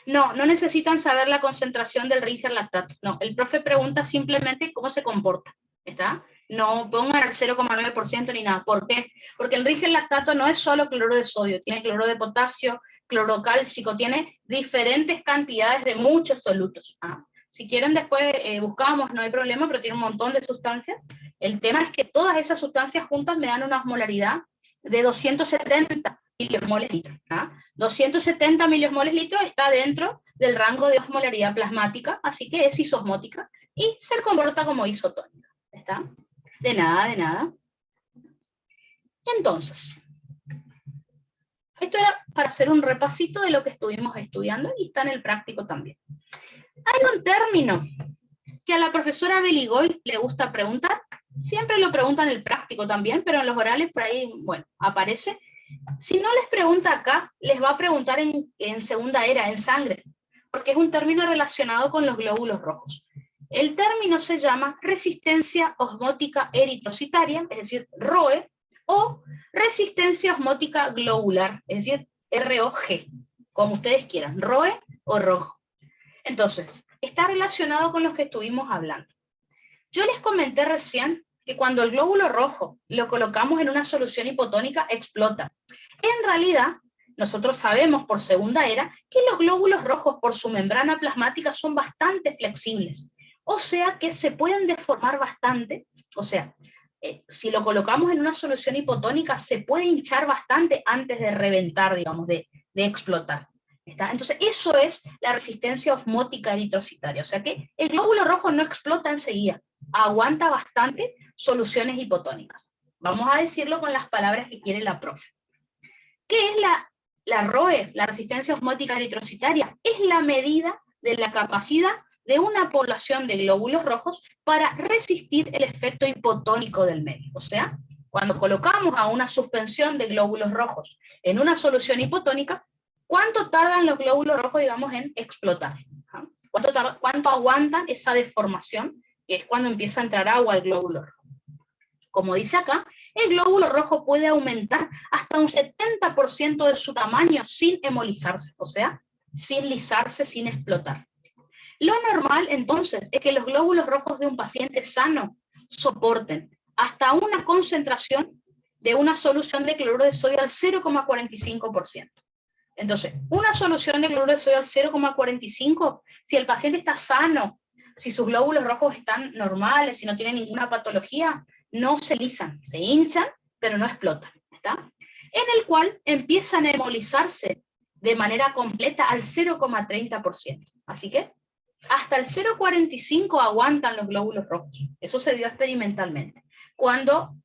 ¿no? No necesitan saber la concentración del Ringer lactato. No, el profe pregunta simplemente cómo se comporta, ¿está? No pongan el 0,9% ni nada. ¿Por qué? Porque el Ringer lactato no es solo cloruro de sodio, tiene cloruro de potasio, cloruro cálcico, tiene diferentes cantidades de muchos solutos. ¿Ah? Si quieren después buscamos, no hay problema, pero tiene un montón de sustancias. El tema es que todas esas sustancias juntas me dan una osmolaridad de 270 miliosmoles litro. ¿Ah? 270 miliosmoles litro está dentro del rango de osmolaridad plasmática, así que es isosmótica y se comporta como isotónica. ¿Está? De nada, de nada. Entonces, esto era para hacer un repasito de lo que estuvimos estudiando y está en el práctico también. Hay un término que a la profesora Beligoy le gusta preguntar, siempre lo pregunta en el práctico también, pero en los orales por ahí, bueno, aparece. Si no les pregunta acá, les va a preguntar en segunda era, en sangre, porque es un término relacionado con los glóbulos rojos. El término se llama resistencia osmótica eritrocitaria, es decir, ROE, o resistencia osmótica globular, es decir, ROG, como ustedes quieran, ROE o rojo. Entonces, está relacionado con lo que estuvimos hablando. Yo les comenté recién que cuando el glóbulo rojo lo colocamos en una solución hipotónica, explota. En realidad, nosotros sabemos por segunda era que los glóbulos rojos por su membrana plasmática son bastante flexibles, o sea que se pueden deformar bastante, o sea, si lo colocamos en una solución hipotónica se puede hinchar bastante antes de reventar, digamos, de explotar. ¿Está? Entonces, eso es la resistencia osmótica eritrocitaria, o sea que el glóbulo rojo no explota enseguida, aguanta bastante soluciones hipotónicas. Vamos a decirlo con las palabras que quiere la profe. ¿Qué es la ROE, la resistencia osmótica eritrocitaria? Es la medida de la capacidad de una población de glóbulos rojos para resistir el efecto hipotónico del medio. O sea, cuando colocamos a una suspensión de glóbulos rojos en una solución hipotónica, ¿cuánto tardan los glóbulos rojos, digamos, en explotar? ¿Cuánto aguantan esa deformación, que es cuando empieza a entrar agua al glóbulo rojo? Como dice acá, el glóbulo rojo puede aumentar hasta un 70% de su tamaño sin hemolizarse, o sea, sin lisarse, sin explotar. Lo normal, entonces, es que los glóbulos rojos de un paciente sano soporten hasta una concentración de una solución de cloruro de sodio al 0,45%. Entonces, una solución de cloruro de sodio al 0,45, si el paciente está sano, si sus glóbulos rojos están normales, si no tienen ninguna patología, no se lisan, se hinchan, pero no explotan, ¿está? En el cual empiezan a hemolizarse de manera completa al 0,30%. Así que hasta el 0,45 aguantan los glóbulos rojos. Eso se vio experimentalmente. Cuando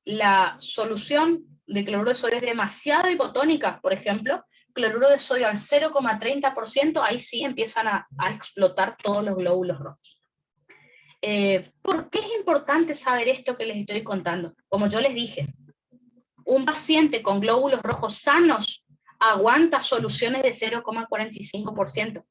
la solución de cloruro de sodio es demasiado hipotónica, por ejemplo, cloruro de sodio al 0,30%, ahí sí empiezan a explotar todos los glóbulos rojos. ¿Por qué es importante saber esto que les estoy contando? Como yo les dije, un paciente con glóbulos rojos sanos aguanta soluciones de 0,45%.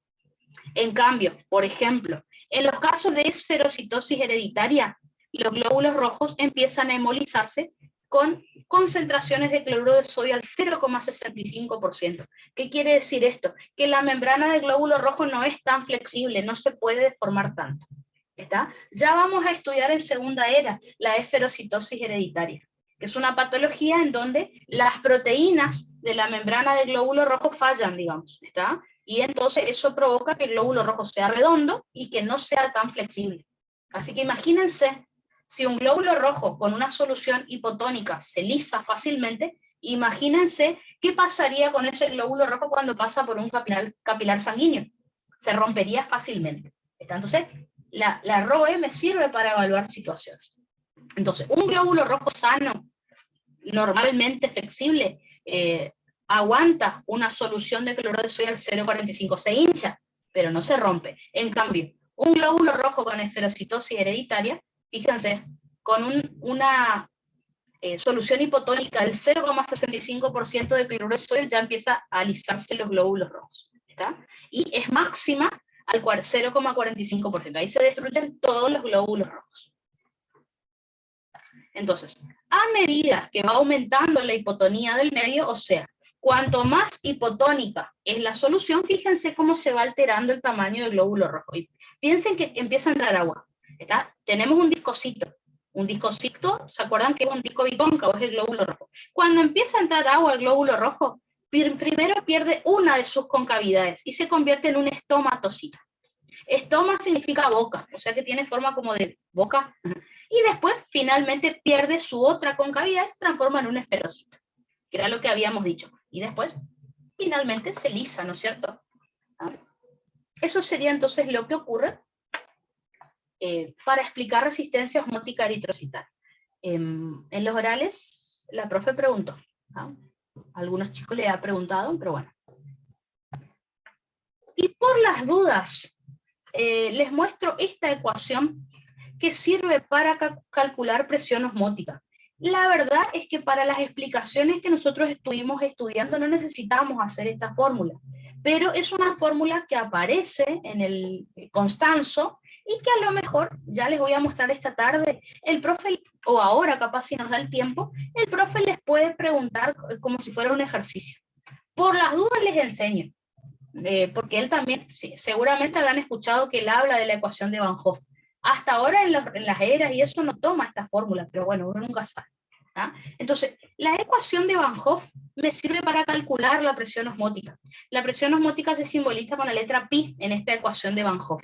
En cambio, por ejemplo, en los casos de esferocitosis hereditaria, los glóbulos rojos empiezan a hemolizarse con concentraciones de cloruro de sodio al 0,65%. ¿Qué quiere decir esto? Que la membrana del glóbulo rojo no es tan flexible, no se puede deformar tanto. ¿Está? Ya vamos a estudiar en segunda era la esferocitosis hereditaria, que es una patología en donde las proteínas de la membrana del glóbulo rojo fallan, digamos, ¿está? Y entonces eso provoca que el glóbulo rojo sea redondo y que no sea tan flexible. Así que imagínense, si un glóbulo rojo con una solución hipotónica se lisa fácilmente, imagínense qué pasaría con ese glóbulo rojo cuando pasa por un capilar sanguíneo. Se rompería fácilmente. ¿Está? Entonces, la ROE me sirve para evaluar situaciones. Entonces, un glóbulo rojo sano, normalmente flexible, aguanta una solución de cloruro de sodio al 0,45, se hincha, pero no se rompe. En cambio, un glóbulo rojo con esferocitosis hereditaria, fíjense, con una solución hipotónica del 0,65% de cloruro de sodio ya empieza a alisarse los glóbulos rojos, ¿está? Y es máxima al 0,45%. Ahí se destruyen todos los glóbulos rojos. Entonces, a medida que va aumentando la hipotonía del medio, o sea, cuanto más hipotónica es la solución, fíjense cómo se va alterando el tamaño del glóbulo rojo. Y piensen que empieza a entrar agua, ¿está? Tenemos un discocito. Un discocito, ¿se acuerdan que es un disco bicóncavo? Es el glóbulo rojo. Cuando empieza a entrar agua al glóbulo rojo, primero pierde una de sus concavidades y se convierte en un estomatocito. Estoma significa boca, o sea que tiene forma como de boca. Y después, finalmente, pierde su otra concavidad y se transforma en un esferocito, que era lo que habíamos dicho. Y después, finalmente, se lisa, ¿no es cierto? Eso sería entonces lo que ocurre para explicar resistencia osmótica eritrocital. En los orales, la profe preguntó. ¿No? Algunos chicos le han preguntado, pero bueno. Y por las dudas, les muestro esta ecuación que sirve para calcular presión osmótica. La verdad es que para las explicaciones que nosotros estuvimos estudiando no necesitábamos hacer esta fórmula, pero es una fórmula que aparece en el Constanzo y que a lo mejor, ya les voy a mostrar esta tarde, el profe, o ahora capaz si nos da el tiempo, el profe les puede preguntar como si fuera un ejercicio. Por las dudas les enseño, porque él también, sí, seguramente habrán escuchado que él habla de la ecuación de Van Hoff. Hasta ahora en las eras y eso no toma esta fórmula, pero bueno, uno nunca sabe. ¿Ah? Entonces, la ecuación de Van Hoff me sirve para calcular la presión osmótica. La presión osmótica se simboliza con la letra pi en esta ecuación de Van Hoff.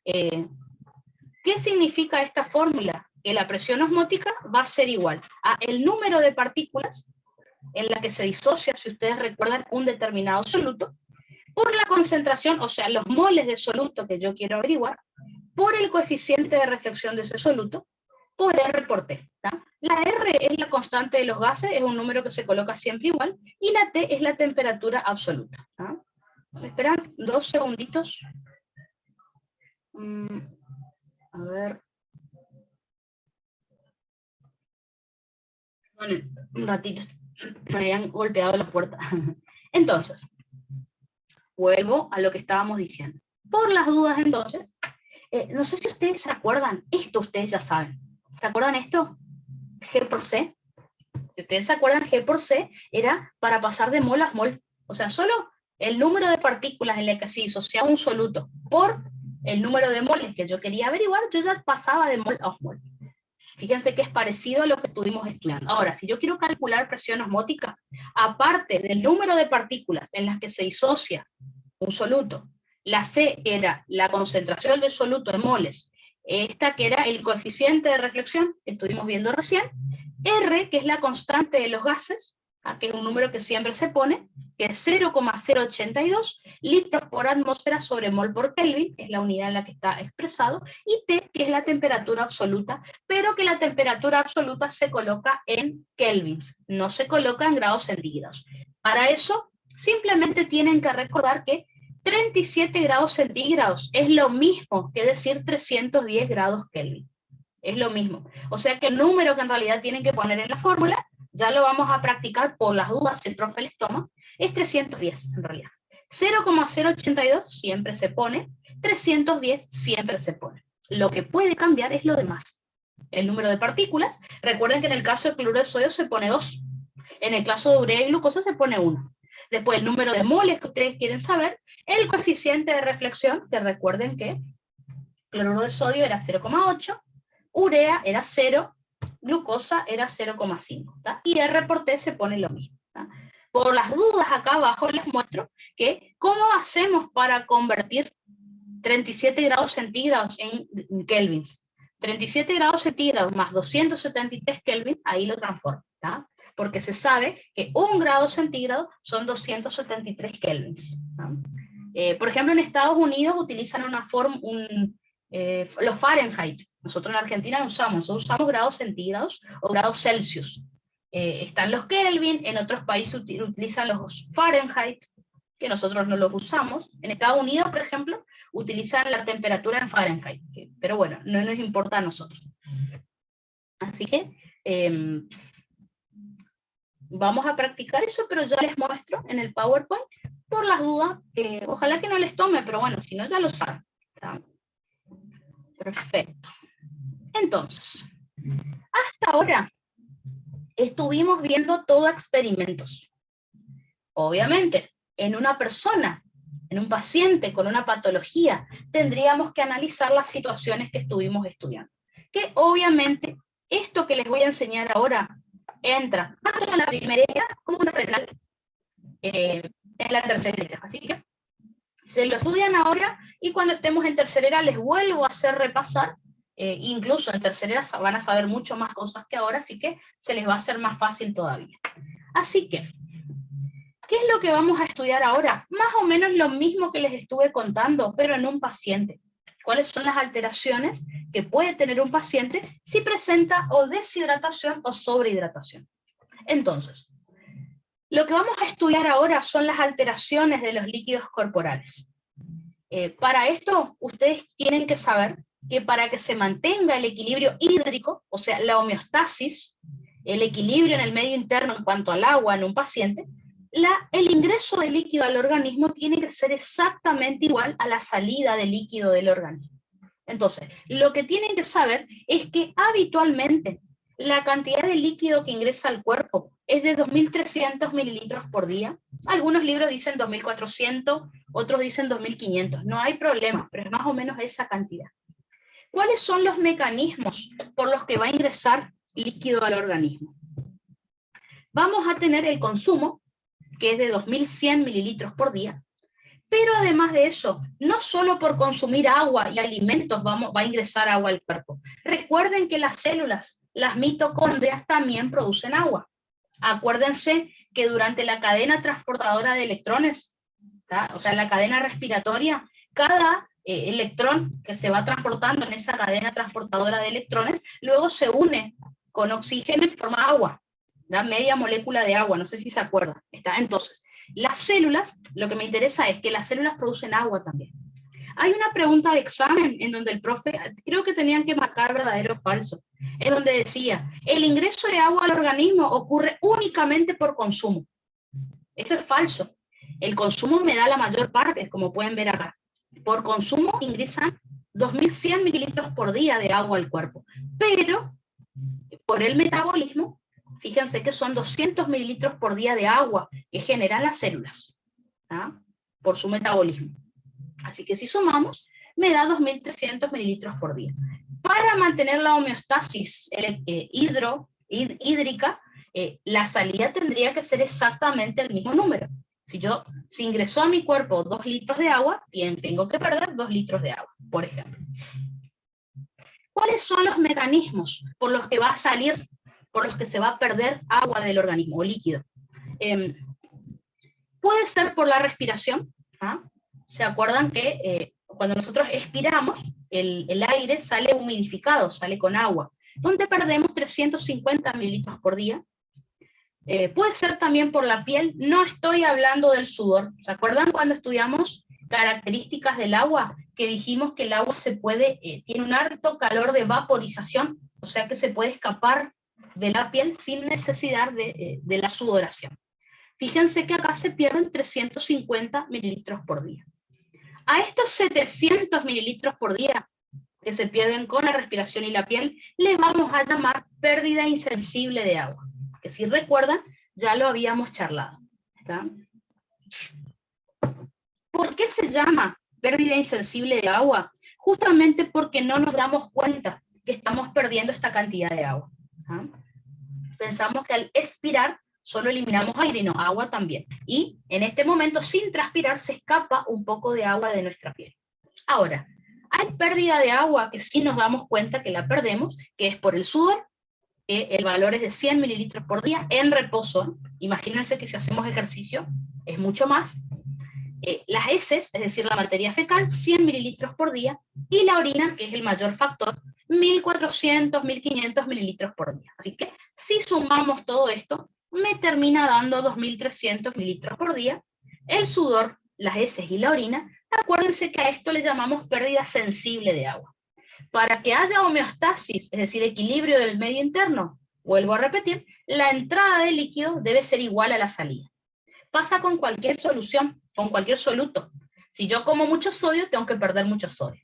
¿Qué significa esta fórmula? Que la presión osmótica va a ser igual a el número de partículas en la que se disocia, si ustedes recuerdan, un determinado soluto, por la concentración, o sea, los moles de soluto que yo quiero averiguar, por el coeficiente de reflexión de ese soluto, por R por T. ¿tá? La R es la constante de los gases, es un número que se coloca siempre igual, y la T es la temperatura absoluta. ¿tá? ¿Me esperan 2 segunditos? A ver. Bueno, un ratito, me habían golpeado la puerta. Entonces, vuelvo a lo que estábamos diciendo. Por las dudas, entonces, no sé si ustedes se acuerdan, esto ustedes ya saben. ¿Se acuerdan esto? G por C. Si ustedes se acuerdan, G por C era para pasar de mol a mol. O sea, solo el número de partículas en la que se disociaba un soluto por el número de moles que yo quería averiguar, yo ya pasaba de mol a mol. Fíjense que es parecido a lo que estuvimos estudiando. Ahora, si yo quiero calcular presión osmótica, aparte del número de partículas en las que se disocia un soluto, la C era la concentración del soluto en moles, esta que era el coeficiente de reflexión, que estuvimos viendo recién, R, que es la constante de los gases, que es un número que siempre se pone, que es 0,082 litros por atmósfera sobre mol por Kelvin, que es la unidad en la que está expresado, y T, que es la temperatura absoluta, pero que la temperatura absoluta se coloca en kelvins, no se coloca en grados centígrados. Para eso, simplemente tienen que recordar que 37 grados centígrados es lo mismo que decir 310 grados Kelvin. Es lo mismo. O sea que el número que en realidad tienen que poner en la fórmula, ya lo vamos a practicar por las dudas, si el profe les toma, es 310 en realidad. 0,082 siempre se pone, 310 siempre se pone. Lo que puede cambiar es lo demás. El número de partículas, recuerden que en el caso de cloruro de sodio se pone 2, en el caso de urea y glucosa se pone 1. Después el número de moles que ustedes quieren saber, el coeficiente de reflexión, que recuerden que cloruro de sodio era 0,8, urea era 0, glucosa era 0,5. Y R por T se pone lo mismo. ¿tá? Por las dudas acá abajo les muestro que cómo hacemos para convertir 37 grados centígrados en kelvins. 37 grados centígrados más 273 kelvin, ahí lo transformo. ¿tá? Porque se sabe que 1 grado centígrado son 273 kelvins. Por ejemplo, en Estados Unidos utilizan una forma, los Fahrenheit. Nosotros en Argentina no usamos, nosotros usamos grados centígrados o grados Celsius. están los Kelvin, en otros países utilizan los Fahrenheit, que nosotros no los usamos. En Estados Unidos, por ejemplo, utilizan la temperatura en Fahrenheit, pero bueno, no nos importa a nosotros. Así que vamos a practicar eso, pero ya les muestro en el PowerPoint, por las dudas, ojalá que no les tome, pero bueno, si no ya lo saben. ¿Está? Perfecto. Entonces, hasta ahora estuvimos viendo todo experimentos. Obviamente, en una persona, en un paciente con una patología, tendríamos que analizar las situaciones que estuvimos estudiando. Que obviamente, esto que les voy a enseñar ahora, entra tanto en la primera etapa como en la tercera etapa. Así que, se lo estudian ahora, y cuando estemos en tercera les vuelvo a hacer repasar. Incluso en tercera van a saber mucho más cosas que ahora, así que se les va a hacer más fácil todavía. Así que, ¿qué es lo que vamos a estudiar ahora? Más o menos lo mismo que les estuve contando, pero en un paciente. ¿Cuáles son las alteraciones que puede tener un paciente si presenta o deshidratación o sobrehidratación? Entonces, lo que vamos a estudiar ahora son las alteraciones de los líquidos corporales. Para esto, ustedes tienen que saber que para que se mantenga el equilibrio hídrico, o sea, la homeostasis, el equilibrio en el medio interno en cuanto al agua en un paciente, el ingreso de líquido al organismo tiene que ser exactamente igual a la salida de líquido del organismo. Entonces, lo que tienen que saber es que habitualmente la cantidad de líquido que ingresa al cuerpo es de 2.300 mililitros por día. Algunos libros dicen 2.400, otros dicen 2.500. No hay problema, pero es más o menos esa cantidad. ¿Cuáles son los mecanismos por los que va a ingresar líquido al organismo? Vamos a tener el consumo, que es de 2.100 mililitros por día, pero además de eso, no solo por consumir agua y alimentos va a ingresar agua al cuerpo. Recuerden que las células, las mitocondrias, también producen agua. Acuérdense que durante la cadena transportadora de electrones, ¿tá? O sea, la cadena respiratoria, cada electrón que se va transportando en esa cadena transportadora de electrones, luego se une con oxígeno y forma agua, ¿tá? Media molécula de agua, no sé si se acuerdan. ¿Está? Entonces, las células, lo que me interesa es que las células producen agua también. Hay una pregunta de examen en donde el profe, creo que tenían que marcar verdadero o falso, en donde decía, el ingreso de agua al organismo ocurre únicamente por consumo. Eso es falso. El consumo me da la mayor parte, como pueden ver acá. Por consumo ingresan 2.100 mililitros por día de agua al cuerpo, pero por el metabolismo, fíjense que son 200 mililitros por día de agua que generan las células, ¿ah? Por su metabolismo. Así que si sumamos, me da 2.300 mililitros por día. Para mantener la homeostasis hídrica, la salida tendría que ser exactamente el mismo número. Si ingresó a mi cuerpo 2 litros de agua, tengo que perder 2 litros de agua, por ejemplo. ¿Cuáles son los mecanismos por los que va a salir, por los que se va a perder agua del organismo, o líquido? Puede ser por la respiración, ¿ah? ¿Se acuerdan que cuando nosotros expiramos, el aire sale humidificado, sale con agua, donde perdemos 350 mililitros por día? Puede ser también por la piel, no estoy hablando del sudor. ¿Se acuerdan cuando estudiamos características del agua? Que dijimos que el agua tiene un alto calor de vaporización, o sea que se puede escapar de la piel sin necesidad de la sudoración. Fíjense que acá se pierden 350 mililitros por día. A estos 700 mililitros por día que se pierden con la respiración y la piel, le vamos a llamar pérdida insensible de agua, que si recuerdan, ya lo habíamos charlado. ¿Está? ¿Por qué se llama pérdida insensible de agua? Justamente porque no nos damos cuenta que estamos perdiendo esta cantidad de agua. ¿Ah? Pensamos que al expirar solo eliminamos aire, y no, agua también. Y en este momento, sin transpirar, se escapa un poco de agua de nuestra piel. Ahora, hay pérdida de agua que sí nos damos cuenta que la perdemos, que es por el sudor, que el valor es de 100 mililitros por día en reposo. Imagínense que si hacemos ejercicio es mucho más. Las heces, es decir, la materia fecal, 100 mililitros por día, y la orina, que es el mayor factor, 1.400, 1.500 mililitros por día. Así que si sumamos todo esto, me termina dando 2.300 mililitros por día. El sudor, las heces y la orina, acuérdense que a esto le llamamos pérdida sensible de agua. Para que haya homeostasis, es decir, equilibrio del medio interno, vuelvo a repetir, la entrada de líquido debe ser igual a la salida. Pasa con cualquier solución, con cualquier soluto. Si yo como mucho sodio, tengo que perder mucho sodio,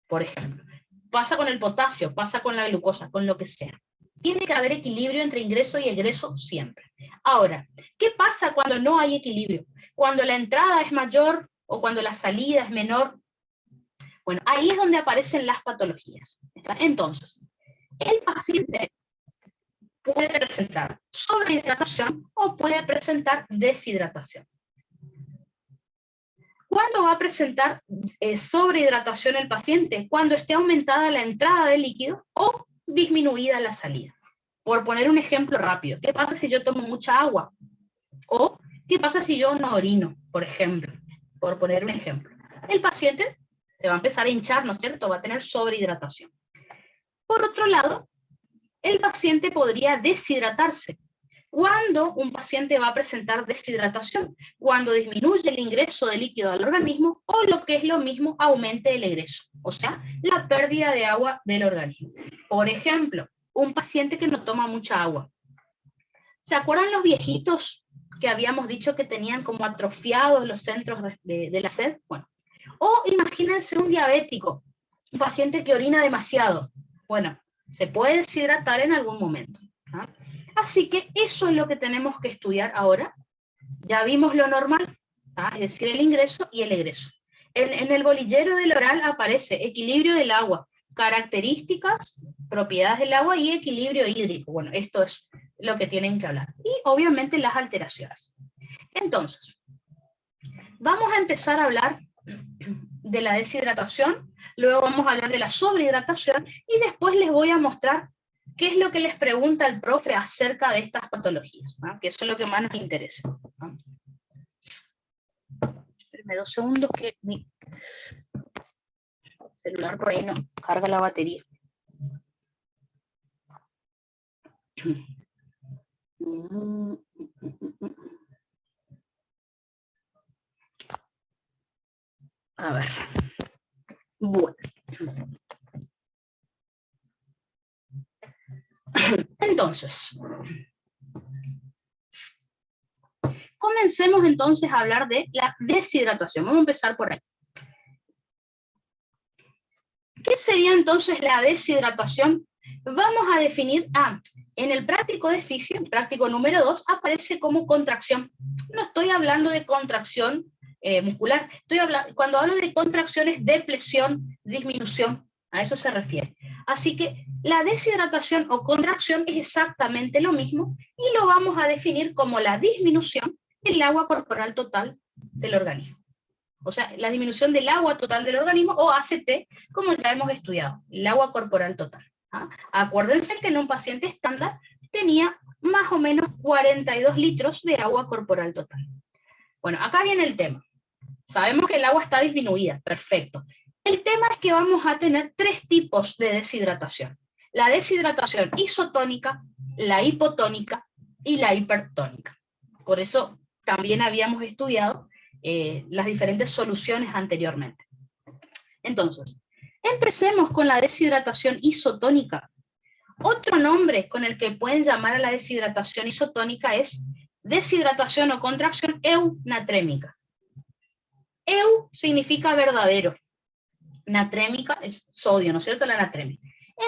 por ejemplo. Pasa con el potasio, pasa con la glucosa, con lo que sea. Tiene que haber equilibrio entre ingreso y egreso siempre. Ahora, ¿qué pasa cuando no hay equilibrio? Cuando la entrada es mayor o cuando la salida es menor. Bueno, ahí es donde aparecen las patologías. Entonces, el paciente puede presentar sobrehidratación o puede presentar deshidratación. ¿Cuándo va a presentar sobrehidratación el paciente? Cuando esté aumentada la entrada de líquido o disminuida la salida. Por poner un ejemplo rápido, ¿qué pasa si yo tomo mucha agua? O ¿qué pasa si yo no orino, por ejemplo? Por poner un ejemplo. El paciente se va a empezar a hinchar, ¿no es cierto? Va a tener sobrehidratación. Por otro lado, el paciente podría deshidratarse. ¿Cuándo un paciente va a presentar deshidratación? Cuando disminuye el ingreso de líquido al organismo o, lo que es lo mismo, aumente el egreso, o sea, la pérdida de agua del organismo. Por ejemplo, un paciente que no toma mucha agua. ¿Se acuerdan los viejitos que habíamos dicho que tenían como atrofiados los centros de la sed? Bueno, o imagínense un diabético, un paciente que orina demasiado. Bueno, se puede deshidratar en algún momento, ¿no? Así que eso es lo que tenemos que estudiar ahora. Ya vimos lo normal, ¿no? Es decir, el ingreso y el egreso. En el bolillero del oral aparece equilibrio del agua, características, propiedades del agua y equilibrio hídrico. Bueno, esto es lo que tienen que hablar. Y obviamente las alteraciones. Entonces, vamos a empezar a hablar de la deshidratación, luego vamos a hablar de la sobrehidratación y después les voy a mostrar qué es lo que les pregunta el profe acerca de estas patologías, ¿no? Que eso es lo que más nos interesa, ¿no? Espérenme 2 segundos que mi celular por ahí no carga la batería. A ver. Bueno. Entonces, comencemos entonces a hablar de la deshidratación. Vamos a empezar por ahí. ¿Qué sería entonces la deshidratación? Vamos a definir, en el práctico de fisio, el práctico número 2, aparece como contracción. No estoy hablando de contracción muscular, cuando hablo de contracción es depresión, disminución, a eso se refiere. Así que la deshidratación o contracción es exactamente lo mismo y lo vamos a definir como la disminución del agua corporal total del organismo. O sea, la disminución del agua total del organismo, o ACT, como ya hemos estudiado, el agua corporal total. ¿Ah? Acuérdense que en un paciente estándar tenía más o menos 42 litros de agua corporal total. Bueno, acá viene el tema. Sabemos que el agua está disminuida, perfecto. El tema es que vamos a tener 3 tipos de deshidratación. La deshidratación isotónica, la hipotónica y la hipertónica. Por eso también habíamos estudiado las diferentes soluciones anteriormente. Entonces, empecemos con la deshidratación isotónica. Otro nombre con el que pueden llamar a la deshidratación isotónica es deshidratación o contracción eunatrémica. Eu significa verdadero. Natrémica es sodio, ¿no es cierto? La natremia.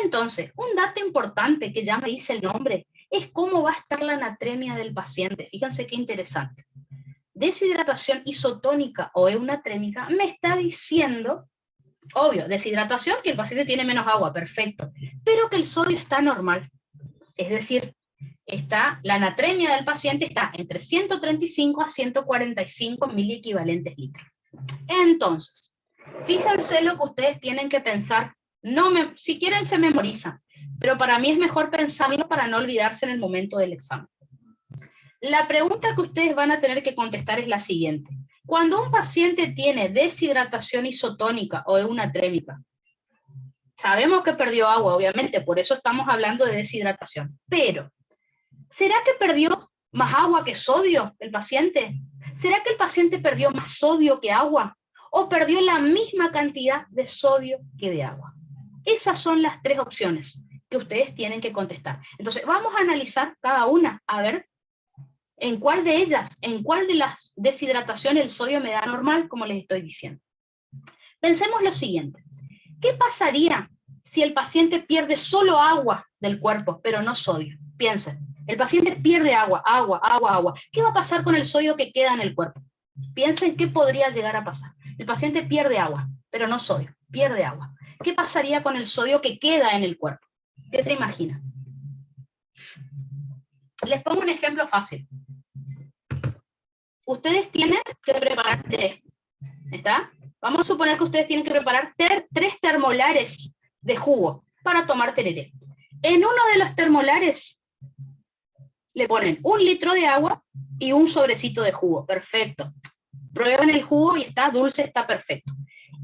Entonces, un dato importante que ya me dice el nombre es cómo va a estar la natremia del paciente. Fíjense qué interesante. Deshidratación isotónica o eunatrémica me está diciendo, obvio, deshidratación, que el paciente tiene menos agua, perfecto, pero que el sodio está normal. Es decir, la natremia del paciente está entre 135 a 145 miliequivalentes litros. Entonces, fíjense lo que ustedes tienen que pensar. Si quieren se memorizan, pero para mí es mejor pensarlo para no olvidarse en el momento del examen. La pregunta que ustedes van a tener que contestar es la siguiente. Cuando un paciente tiene deshidratación isotónica o eunatrémica, Sabemos que perdió agua, obviamente, por eso estamos hablando de deshidratación. Pero, ¿será que perdió más agua que sodio el paciente? ¿Será que el paciente perdió más sodio que agua? ¿O perdió la misma cantidad de sodio que de agua? Esas son las tres opciones que ustedes tienen que contestar. Entonces, vamos a analizar cada una, a ver en cuál de ellas, en cuál de las deshidrataciones el sodio me da normal, como les estoy diciendo. Pensemos lo siguiente. ¿Qué pasaría si el paciente pierde solo agua del cuerpo, pero no sodio? Piensen, el paciente pierde agua. ¿Qué va a pasar con el sodio que queda en el cuerpo? Piensen qué podría llegar a pasar. El paciente pierde agua, pero no sodio, pierde agua. ¿Qué pasaría con el sodio que queda en el cuerpo? ¿Qué se imagina? Les pongo un ejemplo fácil. Ustedes tienen que preparar té, ¿está? Vamos a suponer que ustedes tienen que preparar 3 termolares de jugo para tomar tereré. En uno de los termolares le ponen 1 litro de agua y un sobrecito de jugo. Perfecto. Prueban el jugo y está dulce, está perfecto.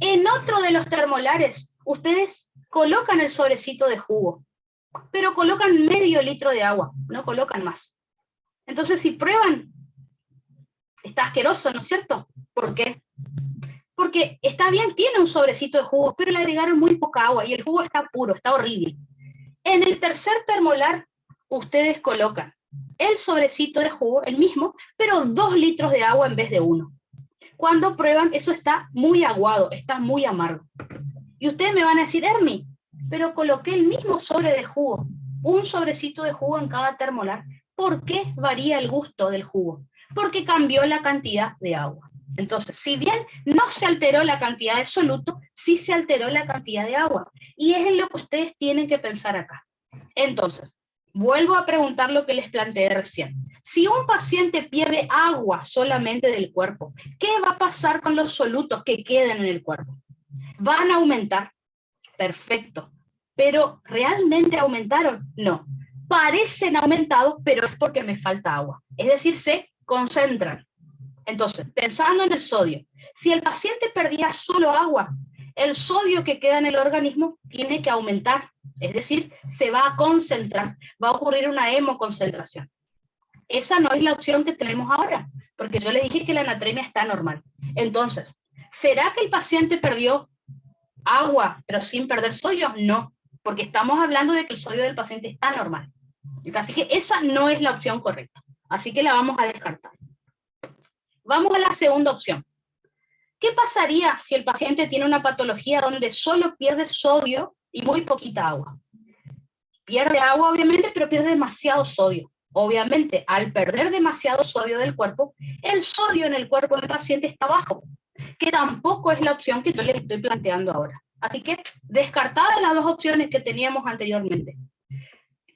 En otro de los termolares, ustedes colocan el sobrecito de jugo, pero colocan medio litro de agua, no colocan más. Entonces, si prueban, está asqueroso, ¿no es cierto? ¿Por qué? Porque está bien, tiene un sobrecito de jugo, pero le agregaron muy poca agua y el jugo está puro, está horrible. En el tercer termolar, ustedes colocan el sobrecito de jugo, el mismo, pero 2 litros de agua en vez de 1. Cuando prueban, eso está muy aguado, está muy amargo. Y ustedes me van a decir, Hermi, pero coloqué el mismo sobre de jugo, un sobrecito de jugo en cada termolar. ¿Por qué varía el gusto del jugo? Porque cambió la cantidad de agua. Entonces, si bien no se alteró la cantidad de soluto, sí se alteró la cantidad de agua. Y es en lo que ustedes tienen que pensar acá. Entonces, vuelvo a preguntar lo que les planteé recién. Si un paciente pierde agua solamente del cuerpo, ¿qué va a pasar con los solutos que quedan en el cuerpo? ¿Van a aumentar? Perfecto. ¿Pero realmente aumentaron? No. Parecen aumentados, pero es porque me falta agua. Es decir, se concentran. Entonces, pensando en el sodio, si el paciente perdía solo agua, el sodio que queda en el organismo tiene que aumentar, es decir, se va a concentrar, va a ocurrir una hemoconcentración. Esa no es la opción que tenemos ahora, porque yo les dije que la natremia está normal. Entonces, ¿será que el paciente perdió agua, pero sin perder sodio? No, porque estamos hablando de que el sodio del paciente está normal. Así que esa no es la opción correcta. Así que la vamos a descartar. Vamos a la segunda opción. ¿Qué pasaría si el paciente tiene una patología donde solo pierde sodio y muy poquita agua? Pierde agua, obviamente, pero pierde demasiado sodio. Obviamente, al perder demasiado sodio del cuerpo, el sodio en el cuerpo del paciente está bajo, que tampoco es la opción que yo les estoy planteando ahora. Así que, descartadas las dos opciones que teníamos anteriormente.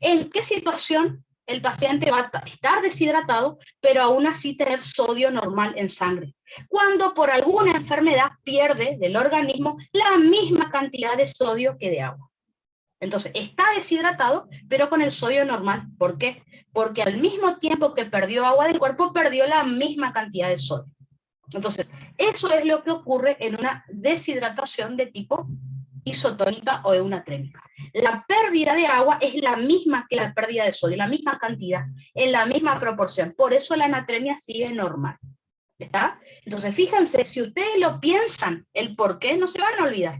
¿En qué situación el paciente va a estar deshidratado, pero aún así tener sodio normal en sangre? Cuando por alguna enfermedad pierde del organismo la misma cantidad de sodio que de agua. Entonces, está deshidratado, pero con el sodio normal. ¿Por qué? Porque al mismo tiempo que perdió agua del cuerpo, perdió la misma cantidad de sodio. Entonces, eso es lo que ocurre en una deshidratación de tipo isotónica o eunatrémica. La pérdida de agua es la misma que la pérdida de sodio, la misma cantidad, en la misma proporción. Por eso la natremia sigue normal. ¿Está? Entonces, fíjense, si ustedes lo piensan, el por qué no se van a olvidar.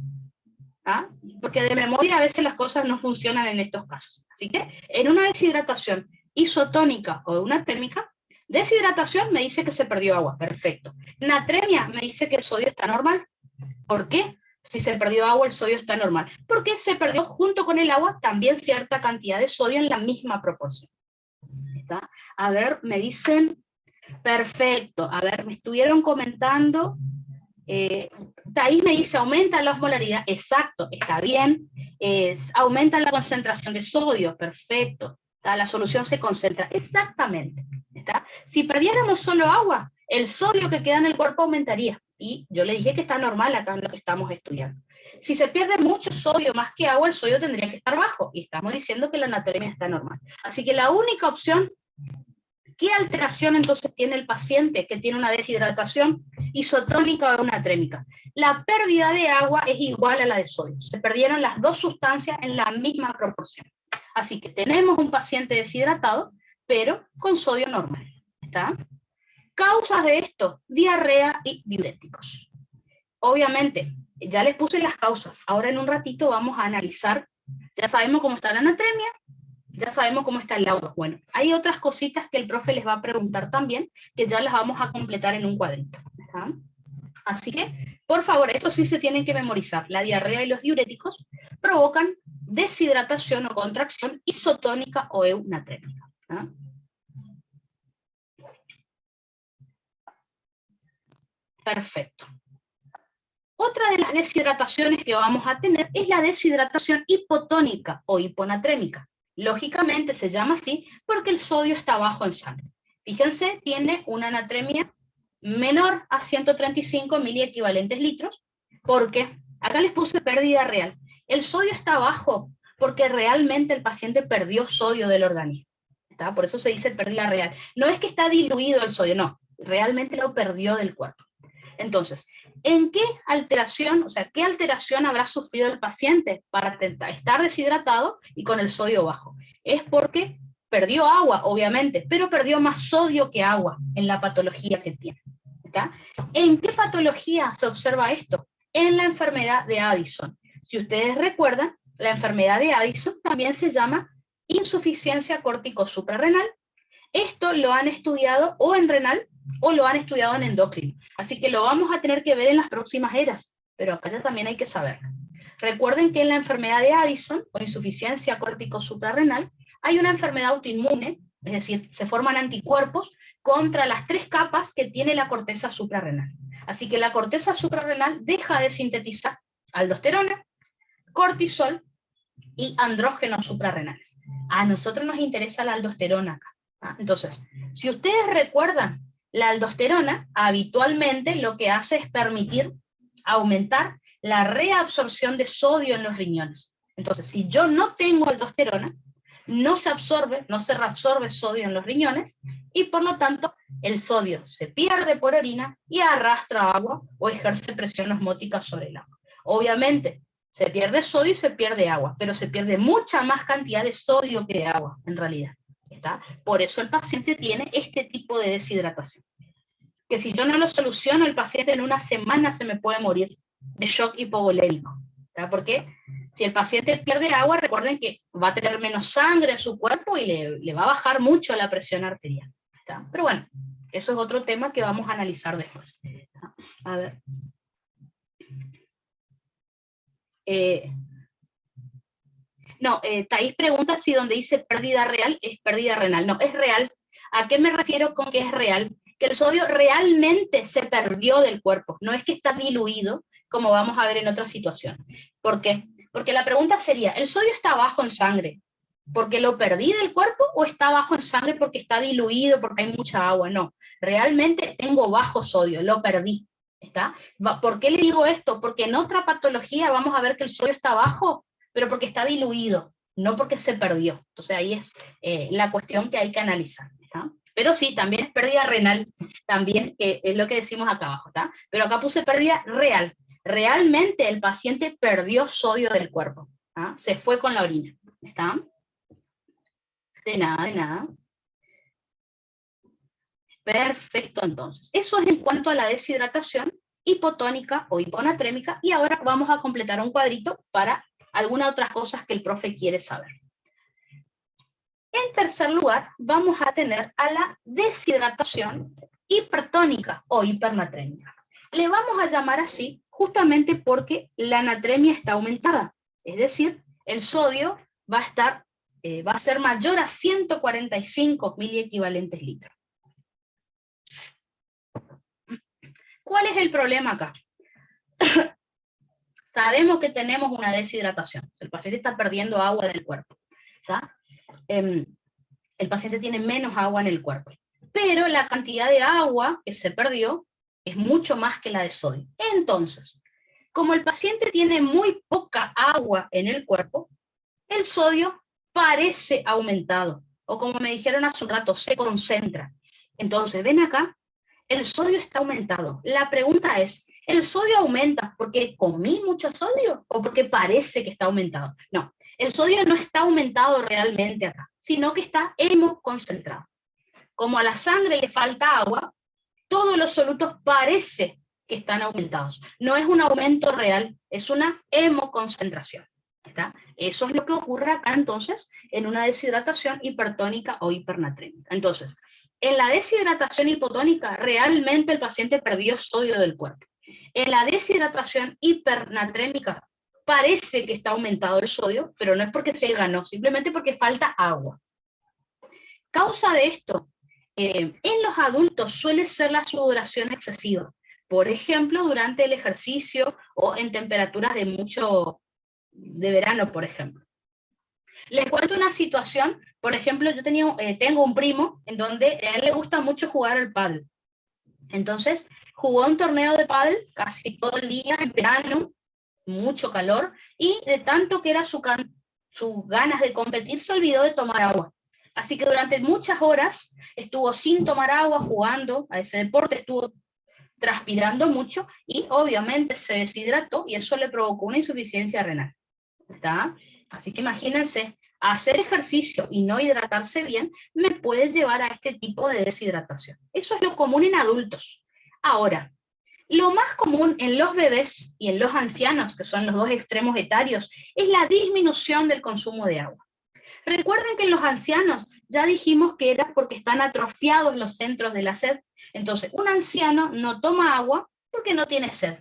¿Ah? Porque de memoria a veces las cosas no funcionan en estos casos. Así que en una deshidratación isotónica o eunatrémica, deshidratación me dice que se perdió agua, perfecto. Natremia me dice que el sodio está normal. ¿Por qué? Si se perdió agua, el sodio está normal. Porque se perdió junto con el agua también cierta cantidad de sodio en la misma proporción. ¿Está? A ver, me dicen, perfecto. A ver, me estuvieron comentando... Thais me dice, aumenta la osmolaridad, exacto, está bien, aumenta la concentración de sodio, perfecto, ¿está? La solución se concentra, exactamente, ¿está? Si perdiéramos solo agua, el sodio que queda en el cuerpo aumentaría, y yo le dije que está normal acá en lo que estamos estudiando. Si se pierde mucho sodio más que agua, el sodio tendría que estar bajo, y estamos diciendo que la natremia está normal. Así que la única opción ¿Qué alteración entonces tiene el paciente que tiene una deshidratación isotónica o eunatrémica? La pérdida de agua es igual a la de sodio. Se perdieron las dos sustancias en la misma proporción. Así que tenemos un paciente deshidratado, pero con sodio normal. ¿Está? Causas de esto, diarrea y diuréticos. Obviamente, ya les puse las causas. Ahora en un ratito vamos a analizar. Ya sabemos cómo está la anatremia, ya sabemos cómo está el agua. Bueno, hay otras cositas que el profe les va a preguntar también, que ya las vamos a completar en un cuadrito. ¿Está? Así que, por favor, esto sí se tienen que memorizar. La diarrea y los diuréticos provocan deshidratación o contracción isotónica o eunatrémica. ¿Está? Perfecto. Otra de las deshidrataciones que vamos a tener es la deshidratación hipotónica o hiponatrémica. Lógicamente se llama así porque el sodio está bajo en sangre. Fíjense, tiene una anatremia menor a 135 miliequivalentes litros, porque acá les puse pérdida real. El sodio está bajo porque realmente el paciente perdió sodio del organismo. ¿Está? Por eso se dice pérdida real. No es que está diluido el sodio, no, realmente lo perdió del cuerpo. Entonces, ¿en qué alteración, o sea, qué alteración habrá sufrido el paciente para estar deshidratado y con el sodio bajo? Es porque perdió agua, obviamente, pero perdió más sodio que agua en la patología que tiene. ¿Está? ¿En qué patología se observa esto? En la enfermedad de Addison. Si ustedes recuerdan, la enfermedad de Addison también se llama insuficiencia córtico-suprarrenal. Esto lo han estudiado o en renal o lo han estudiado en endocrino. Así que lo vamos a tener que ver en las próximas eras, pero acá ya también hay que saber. Recuerden que en la enfermedad de Addison o insuficiencia córtico-suprarrenal hay una enfermedad autoinmune, es decir, se forman anticuerpos contra las 3 capas que tiene la corteza suprarrenal. Así que la corteza suprarrenal deja de sintetizar aldosterona, cortisol y andrógenos suprarrenales. A nosotros nos interesa la aldosterona acá. Entonces, si ustedes recuerdan, la aldosterona habitualmente lo que hace es permitir aumentar la reabsorción de sodio en los riñones. Entonces, si yo no tengo aldosterona, no se absorbe, no se reabsorbe sodio en los riñones y por lo tanto el sodio se pierde por orina y arrastra agua o ejerce presión osmótica sobre el agua. Obviamente, se pierde sodio y se pierde agua, pero se pierde mucha más cantidad de sodio que de agua, en realidad. ¿Está? Por eso el paciente tiene este tipo de deshidratación. Que si yo no lo soluciono, el paciente en una semana se me puede morir de shock hipovolémico. ¿Está? Porque si el paciente pierde agua, recuerden que va a tener menos sangre en su cuerpo y le va a bajar mucho la presión arterial. ¿Está? Pero bueno, eso es otro tema que vamos a analizar después. ¿Está? A ver. Thais pregunta si donde dice pérdida real es pérdida renal. No, es real. ¿A qué me refiero con que es real? Que el sodio realmente se perdió del cuerpo, no es que está diluido, como vamos a ver en otra situación. ¿Por qué? Porque la pregunta sería, ¿el sodio está bajo en sangre porque lo perdí del cuerpo o está bajo en sangre porque está diluido, porque hay mucha agua? No, realmente tengo bajo sodio, lo perdí. ¿Está? ¿Por qué le digo esto? Porque en otra patología vamos a ver que el sodio está bajo, pero porque está diluido, no porque se perdió. Entonces ahí es la cuestión que hay que analizar. ¿Está? Pero sí, también es pérdida renal, también, que es lo que decimos acá abajo. ¿Está? Pero acá puse pérdida real. Realmente el paciente perdió sodio del cuerpo. ¿Está? Se fue con la orina. ¿Está? De nada, de nada. Perfecto, entonces. Eso es en cuanto a la deshidratación hipotónica o hiponatrémica, y ahora vamos a completar un cuadrito para algunas otras cosas que el profe quiere saber. En tercer lugar, vamos a tener a la deshidratación hipertónica o hipernatrémica. Le vamos a llamar así justamente porque la natremia está aumentada, es decir, el sodio va a ser mayor a 145 miliequivalentes litros. ¿Cuál es el problema acá? Sabemos que tenemos una deshidratación, el paciente está perdiendo agua del cuerpo, ¿está? El paciente tiene menos agua en el cuerpo, pero la cantidad de agua que se perdió es mucho más que la de sodio. Entonces, como el paciente tiene muy poca agua en el cuerpo, el sodio parece aumentado, o como me dijeron hace un rato, se concentra. Entonces, ven acá, el sodio está aumentado. La pregunta es, ¿el sodio aumenta porque comí mucho sodio o porque parece que está aumentado? No, el sodio no está aumentado realmente acá, sino que está hemoconcentrado. Como a la sangre le falta agua, todos los solutos parece que están aumentados. No es un aumento real, es una hemoconcentración. ¿Está? Eso es lo que ocurre acá entonces en una deshidratación hipertónica o hipernatrémica. Entonces, en la deshidratación hipotónica realmente el paciente perdió sodio del cuerpo. En la deshidratación hipernatrémica parece que está aumentado el sodio, pero no es porque se ganó, simplemente porque falta agua. Causa de esto, en los adultos suele ser la sudoración excesiva. Por ejemplo, durante el ejercicio o en temperaturas de verano, por ejemplo. Les cuento una situación, por ejemplo, yo tengo un primo en donde a él le gusta mucho jugar al pádel. Entonces, jugó un torneo de pádel casi todo el día en verano, mucho calor, y de tanto que era sus ganas de competir, se olvidó de tomar agua. Así que durante muchas horas estuvo sin tomar agua, jugando a ese deporte, estuvo transpirando mucho y obviamente se deshidrató y eso le provocó una insuficiencia renal. ¿Está? Así que imagínense, hacer ejercicio y no hidratarse bien me puede llevar a este tipo de deshidratación. Eso es lo común en adultos. Ahora, lo más común en los bebés y en los ancianos, que son los dos extremos etarios, es la disminución del consumo de agua. Recuerden que en los ancianos ya dijimos que era porque están atrofiados los centros de la sed. Entonces, un anciano no toma agua porque no tiene sed.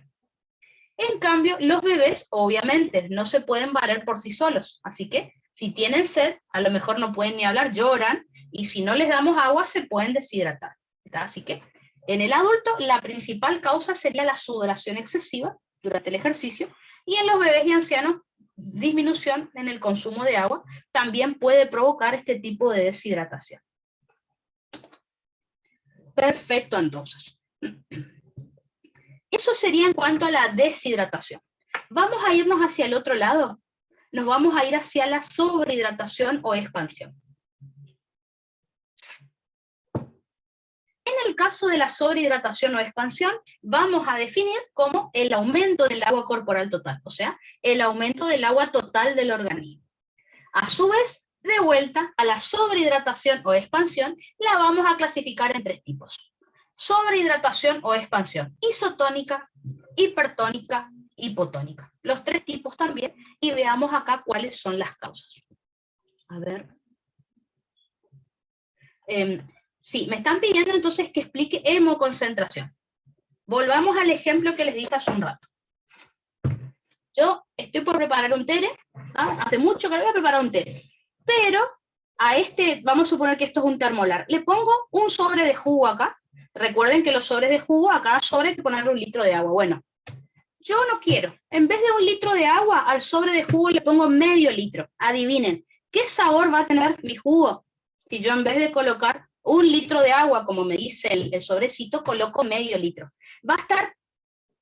En cambio, los bebés, obviamente, no se pueden valer por sí solos. Así que, si tienen sed, a lo mejor no pueden ni hablar, lloran, y si no les damos agua, se pueden deshidratar. ¿Está? Así que, en el adulto, la principal causa sería la sudoración excesiva durante el ejercicio, y en los bebés y ancianos, disminución en el consumo de agua también puede provocar este tipo de deshidratación. Perfecto, entonces. Eso sería en cuanto a la deshidratación. Vamos a irnos hacia el otro lado. Nos vamos a ir hacia la sobrehidratación o expansión. En el caso de la sobrehidratación o expansión, vamos a definir como el aumento del agua corporal total, o sea, el aumento del agua total del organismo. A su vez, de vuelta a la sobrehidratación o expansión, la vamos a clasificar en tres tipos. Sobrehidratación o expansión isotónica, hipertónica, hipotónica. Los tres tipos también, y veamos acá cuáles son las causas. A ver. Sí, me están pidiendo entonces que explique hemoconcentración. Volvamos al ejemplo que les dije hace un rato. Yo estoy por preparar un tere, ¿ah? Hace mucho que voy a preparar un tere, pero a este, vamos a suponer que esto es un termolar, le pongo un sobre de jugo acá. Recuerden que los sobres de jugo, a cada sobre hay que ponerle 1 litro de agua. Bueno, yo no quiero, en vez de 1 litro de agua, al sobre de jugo le pongo medio litro. Adivinen, ¿qué sabor va a tener mi jugo? Si yo en vez de colocar 1 litro de agua, como me dice el sobrecito, coloco medio litro. Va a estar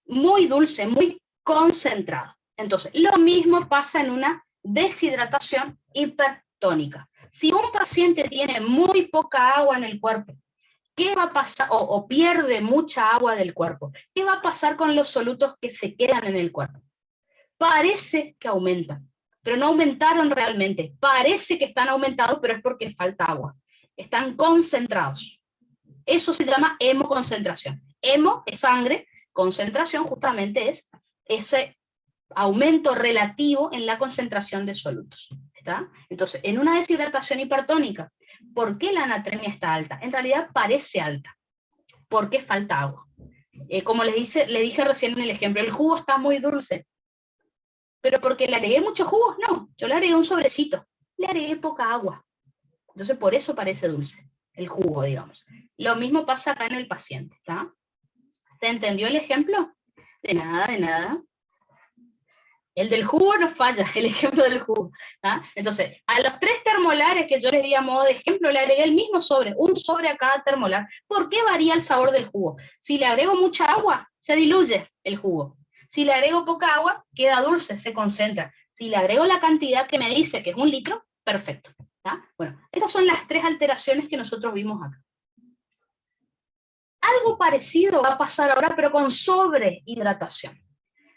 muy dulce, muy concentrado. Entonces, lo mismo pasa en una deshidratación hipertónica. Si un paciente tiene muy poca agua en el cuerpo, ¿qué va a pasar? O pierde mucha agua del cuerpo. ¿Qué va a pasar con los solutos que se quedan en el cuerpo? Parece que aumentan, pero no aumentaron realmente. Parece que están aumentados, pero es porque falta agua. Están concentrados. Eso se llama hemoconcentración. Hemo es sangre, concentración justamente es ese aumento relativo en la concentración de solutos. ¿Está? Entonces, en una deshidratación hipertónica, ¿por qué la anatremia está alta? En realidad parece alta, porque falta agua. Como le dije recién en el ejemplo, el jugo está muy dulce, pero porque le agregué mucho jugo, no, yo le agregué un sobrecito, le agregué poca agua. Entonces, por eso parece dulce, el jugo, digamos. Lo mismo pasa acá en el paciente, ¿está? ¿Se entendió el ejemplo? De nada, de nada. El del jugo no falla, el ejemplo del jugo. ¿Ah? Entonces, a los 3 termolares que yo les di a modo de ejemplo, le agregué el mismo sobre, un sobre a cada termolar. ¿Por qué varía el sabor del jugo? Si le agrego mucha agua, se diluye el jugo. Si le agrego poca agua, queda dulce, se concentra. Si le agrego la cantidad que me dice, que es 1 litro, perfecto. ¿tá? Bueno, estas son las tres alteraciones que nosotros vimos acá. Algo parecido va a pasar ahora, pero con sobrehidratación.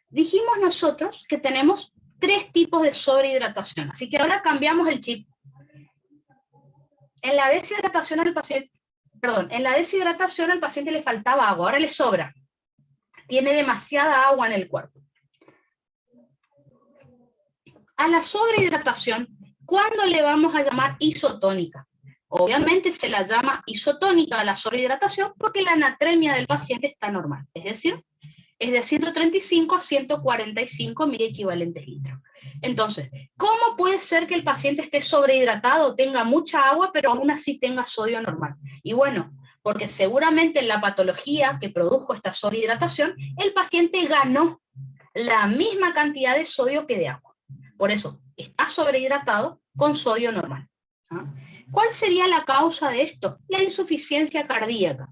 Dijimos nosotros que tenemos tres tipos de sobrehidratación, así que ahora cambiamos el chip. En la deshidratación al paciente, al paciente le faltaba agua, ahora le sobra. Tiene demasiada agua en el cuerpo. A la sobrehidratación, ¿cuándo le vamos a llamar isotónica? Obviamente se la llama isotónica a la sobrehidratación porque la natremia del paciente está normal, es de 135 a 145 miliequivalentes litros. Entonces, ¿cómo puede ser que el paciente esté sobrehidratado, tenga mucha agua, pero aún así tenga sodio normal? Y bueno, porque seguramente en la patología que produjo esta sobrehidratación, el paciente ganó la misma cantidad de sodio que de agua. Por eso, está sobrehidratado con sodio normal. ¿Ah? ¿Cuál sería la causa de esto? La insuficiencia cardíaca.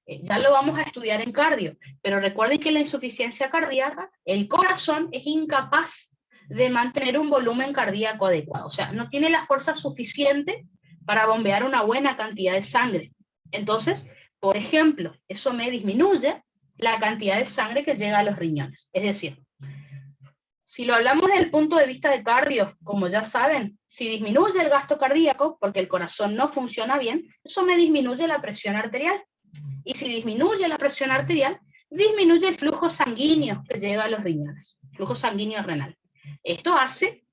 Ya lo vamos a estudiar en cardio, pero recuerden que la insuficiencia cardíaca, el corazón es incapaz de mantener un volumen cardíaco adecuado, o sea, no tiene la fuerza suficiente para bombear una buena cantidad de sangre. Entonces, por ejemplo, eso me disminuye la cantidad de sangre que llega a los riñones. Es decir, si lo hablamos desde el punto de vista de cardio, como ya saben, si disminuye el gasto cardíaco, porque el corazón no funciona bien, eso me disminuye la presión arterial. Y si disminuye la presión arterial, disminuye el flujo sanguíneo que llega a los riñones, flujo sanguíneo renal. Esto hace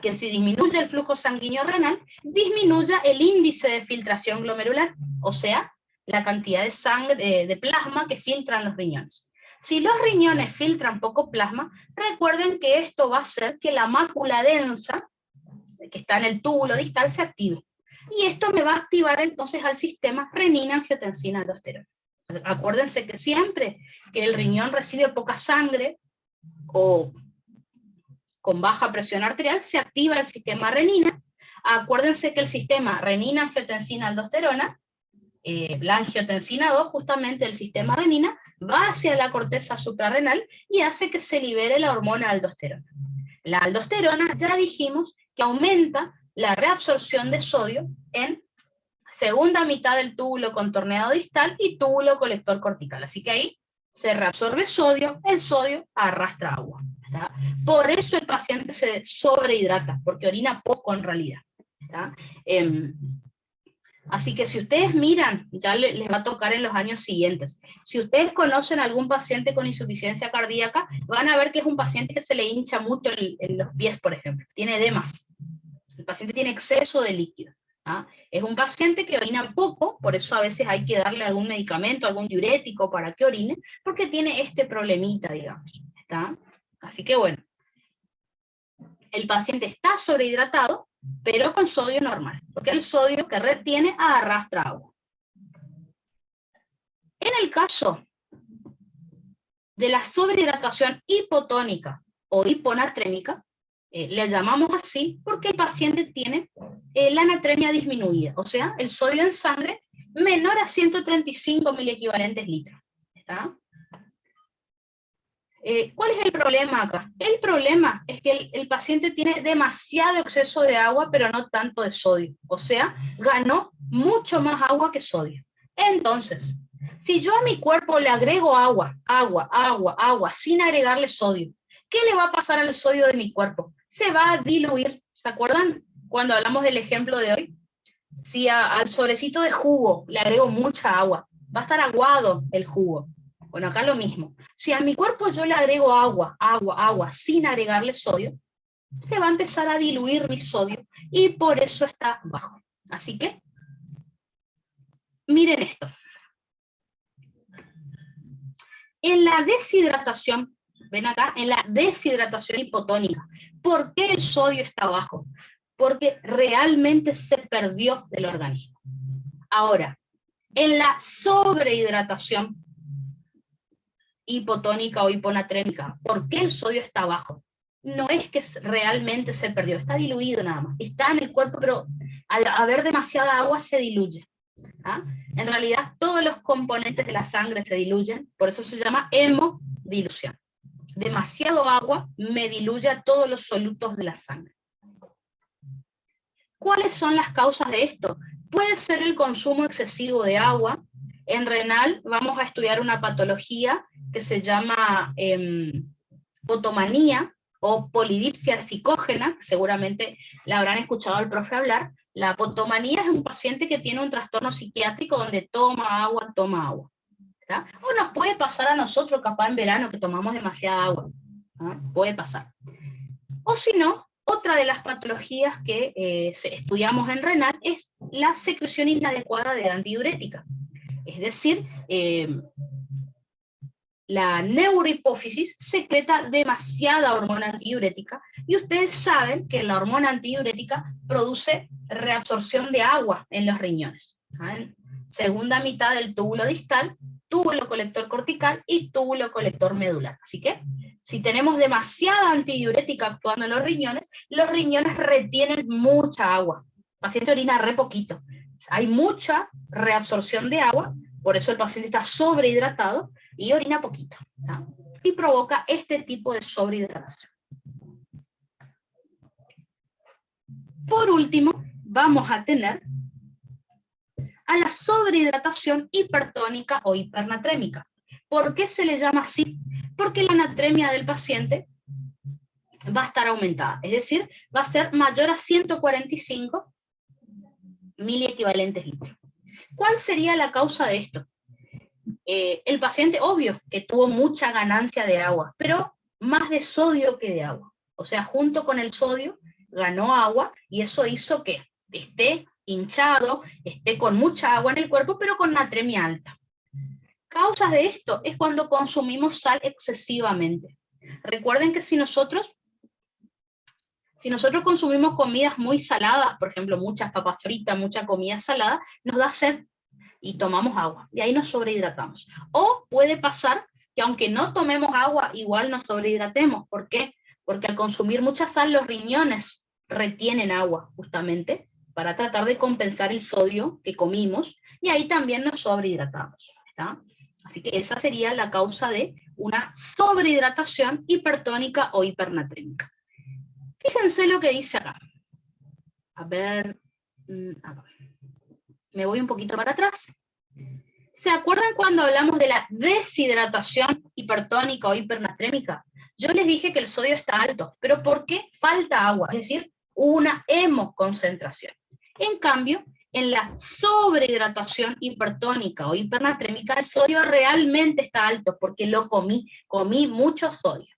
que si disminuye el flujo sanguíneo renal, disminuya el índice de filtración glomerular, o sea, la cantidad de sangre, de plasma que filtran los riñones. Si los riñones filtran poco plasma, recuerden que esto va a hacer que la mácula densa, que está en el túbulo distal, se active. Y esto me va a activar entonces al sistema renina-angiotensina-aldosterona. Acuérdense que siempre que el riñón recibe poca sangre o con baja presión arterial, se activa el sistema renina. Acuérdense que el sistema renina-angiotensina-aldosterona, la angiotensina 2, justamente el sistema renina, va hacia la corteza suprarrenal y hace que se libere la hormona aldosterona. La aldosterona, ya dijimos, que aumenta la reabsorción de sodio en segunda mitad del túbulo contorneado distal y túbulo colector cortical. Así que ahí se reabsorbe sodio, el sodio arrastra agua. ¿Está? Por eso el paciente se sobrehidrata, porque orina poco en realidad. ¿Está? Así que si ustedes miran, ya les va a tocar en los años siguientes. Si ustedes conocen a algún paciente con insuficiencia cardíaca, van a ver que es un paciente que se le hincha mucho en los pies, por ejemplo. Tiene edemas. El paciente tiene exceso de líquido. ¿Ah? Es un paciente que orina poco, por eso a veces hay que darle algún medicamento, algún diurético para que orine, porque tiene este problemita, digamos. ¿Está? Así que bueno, el paciente está sobrehidratado, pero con sodio normal, porque el sodio que retiene arrastra agua. En el caso de la sobrehidratación hipotónica o hiponatrémica, le llamamos así porque el paciente tiene la natremia disminuida, o sea, el sodio en sangre menor a 135 miliequivalentes litros. ¿Está? ¿Cuál es el problema acá? El problema es que el paciente tiene demasiado exceso de agua, pero no tanto de sodio. O sea, ganó mucho más agua que sodio. Entonces, si yo a mi cuerpo le agrego agua, sin agregarle sodio, ¿qué le va a pasar al sodio de mi cuerpo? Se va a diluir. ¿Se acuerdan cuando hablamos del ejemplo de hoy? Si al sobrecito de jugo le agrego mucha agua, va a estar aguado el jugo. Bueno, acá lo mismo. Si a mi cuerpo yo le agrego agua, sin agregarle sodio, se va a empezar a diluir mi sodio y por eso está bajo. Así que, miren esto. En la deshidratación, ven acá, en la deshidratación hipotónica, ¿por qué el sodio está bajo? Porque realmente se perdió del organismo. Ahora, en la sobrehidratación hipotónica o hiponatrémica, ¿por qué el sodio está bajo? No es que realmente se perdió, está diluido nada más. Está en el cuerpo, pero al haber demasiada agua se diluye. ¿Ah? En realidad todos los componentes de la sangre se diluyen, por eso se llama hemodilución. Demasiado agua me diluye a todos los solutos de la sangre. ¿Cuáles son las causas de esto? Puede ser el consumo excesivo de agua. En renal vamos a estudiar una patología que se llama potomanía o polidipsia psicógena, seguramente la habrán escuchado al profe hablar. La potomanía es un paciente que tiene un trastorno psiquiátrico donde toma agua, ¿verdad? O nos puede pasar a nosotros, capaz en verano, que tomamos demasiada agua. ¿Ah? Puede pasar. O si no, otra de las patologías que estudiamos en renal es la secreción inadecuada de antidiurética. Es decir, la neurohipófisis secreta demasiada hormona antidiurética, y ustedes saben que la hormona antidiurética produce reabsorción de agua en los riñones. ¿Saben? Segunda mitad del túbulo distal, túbulo colector cortical y túbulo colector medular. Así que, si tenemos demasiada antidiurética actuando en los riñones retienen mucha agua. El paciente orina re poquito. Hay mucha reabsorción de agua, por eso el paciente está sobrehidratado y orina poquito, ¿tá? Y provoca este tipo de sobrehidratación. Por último, vamos a tener a la sobrehidratación hipertónica o hipernatrémica. ¿Por qué se le llama así? Porque la natremia del paciente va a estar aumentada, es decir, va a ser mayor a 145 miliequivalentes litros. ¿Cuál sería la causa de esto? El paciente, obvio, que tuvo mucha ganancia de agua, pero más de sodio que de agua. O sea, junto con el sodio, ganó agua, y eso hizo que esté hinchado, esté con mucha agua en el cuerpo, pero con natremia alta. Causas de esto es cuando consumimos sal excesivamente. Recuerden que si nosotros consumimos comidas muy saladas, por ejemplo, muchas papas fritas, mucha comida salada, nos da sed y tomamos agua, y ahí nos sobrehidratamos. O puede pasar que aunque no tomemos agua, igual nos sobrehidratemos. ¿Por qué? Porque al consumir mucha sal, los riñones retienen agua, justamente, para tratar de compensar el sodio que comimos, y ahí también nos sobrehidratamos, ¿está? Así que esa sería la causa de una sobrehidratación hipertónica o hipernatrémica. Fíjense lo que dice acá. A ver, me voy un poquito para atrás. ¿Se acuerdan cuando hablamos de la deshidratación hipertónica o hipernatrémica? Yo les dije que el sodio está alto, pero ¿por qué falta agua? Es decir, una hemoconcentración. En cambio, en la sobrehidratación hipertónica o hipernatrémica, el sodio realmente está alto porque lo comí mucho sodio.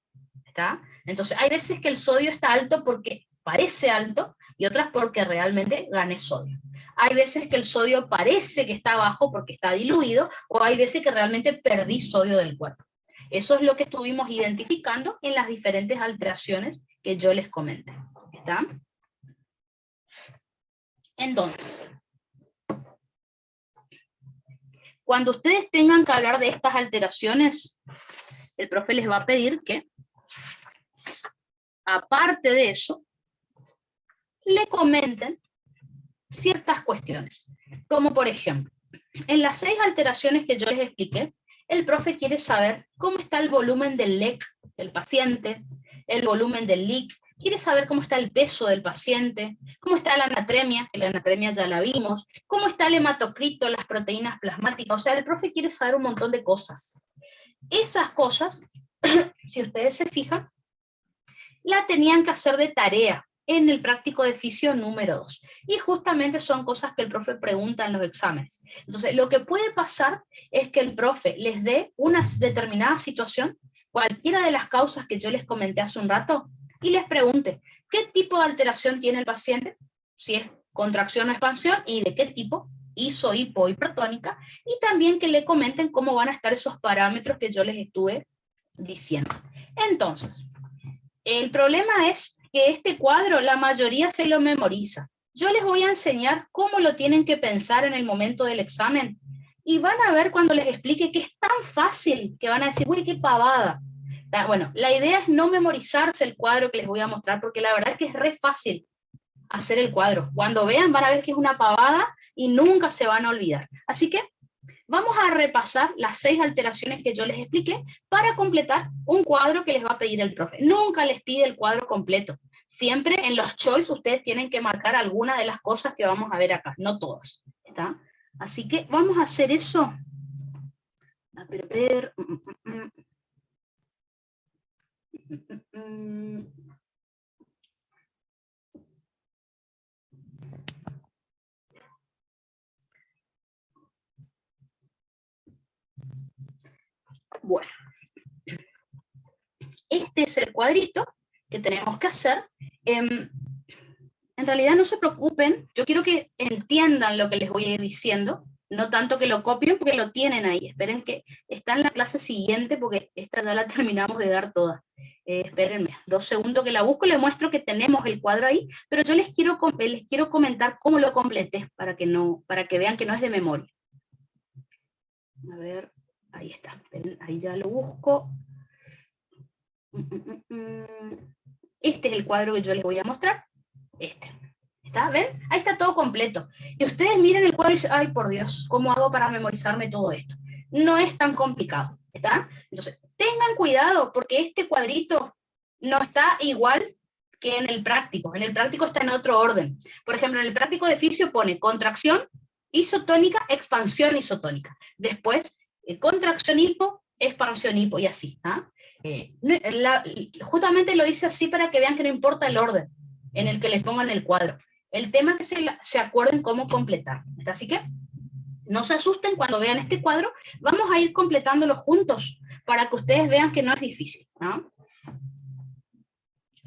¿Está? Entonces, hay veces que el sodio está alto porque parece alto, y otras porque realmente gané sodio. Hay veces que el sodio parece que está bajo porque está diluido, o hay veces que realmente perdí sodio del cuerpo. Eso es lo que estuvimos identificando en las diferentes alteraciones que yo les comenté. ¿Está? Entonces, cuando ustedes tengan que hablar de estas alteraciones, el profe les va a pedir que, aparte de eso, le comenten ciertas cuestiones, como por ejemplo, en las 6 alteraciones que yo les expliqué, el profe quiere saber cómo está el volumen del LEC del paciente, el volumen del LIC, quiere saber cómo está el peso del paciente, cómo está la anatremia, que la anatremia ya la vimos, cómo está el hematocrito, las proteínas plasmáticas. O sea, el profe quiere saber un montón de cosas. Esas cosas, si ustedes se fijan, la tenían que hacer de tarea en el práctico de fisio número 2. Y justamente son cosas que el profe pregunta en los exámenes. Entonces, lo que puede pasar es que el profe les dé una determinada situación, cualquiera de las causas que yo les comenté hace un rato, y les pregunte, ¿qué tipo de alteración tiene el paciente? Si es contracción o expansión, y de qué tipo, iso, hipo, hipertónica, y también que le comenten cómo van a estar esos parámetros que yo les estuve diciendo. Entonces, el problema es que este cuadro la mayoría se lo memoriza. Yo les voy a enseñar cómo lo tienen que pensar en el momento del examen, y van a ver cuando les explique que es tan fácil que van a decir, uy, qué pavada. Bueno, la idea es no memorizarse el cuadro que les voy a mostrar, porque la verdad es que es re fácil hacer el cuadro. Cuando vean van a ver que es una pavada y nunca se van a olvidar. Así que vamos a repasar las 6 alteraciones que yo les expliqué para completar un cuadro que les va a pedir el profe. Nunca les pide el cuadro completo. Siempre en los choice ustedes tienen que marcar alguna de las cosas que vamos a ver acá, no todas, ¿está? Así que vamos a hacer eso. A ver. Bueno, este es el cuadrito que tenemos que hacer. En realidad no se preocupen, yo quiero que entiendan lo que les voy a ir diciendo, no tanto que lo copien porque lo tienen ahí. Esperen que está en la clase siguiente porque esta ya la terminamos de dar toda. Espérenme 2 segundos que la busco y les muestro que tenemos el cuadro ahí, pero yo les quiero comentar cómo lo completé para que vean que no es de memoria. A ver, ahí está, esperen, ahí ya lo busco. Este es el cuadro que yo les voy a mostrar. Este. ¿Está? ¿Ven? Ahí está todo completo. Y ustedes miren el cuadro y dicen, ay, por Dios, ¿cómo hago para memorizarme todo esto? No es tan complicado, ¿está? Entonces, tengan cuidado, porque este cuadrito no está igual que en el práctico. En el práctico está en otro orden. Por ejemplo, en el práctico de fisio pone contracción isotónica, expansión isotónica. Después, contracción hipo, expansión hipo, y así. ¿Ah? Justamente lo hice así para que vean que no importa el orden en el que les pongan el cuadro. El tema es que se acuerden cómo completar. Así que no se asusten cuando vean este cuadro, vamos a ir completándolo juntos para que ustedes vean que no es difícil, ¿no?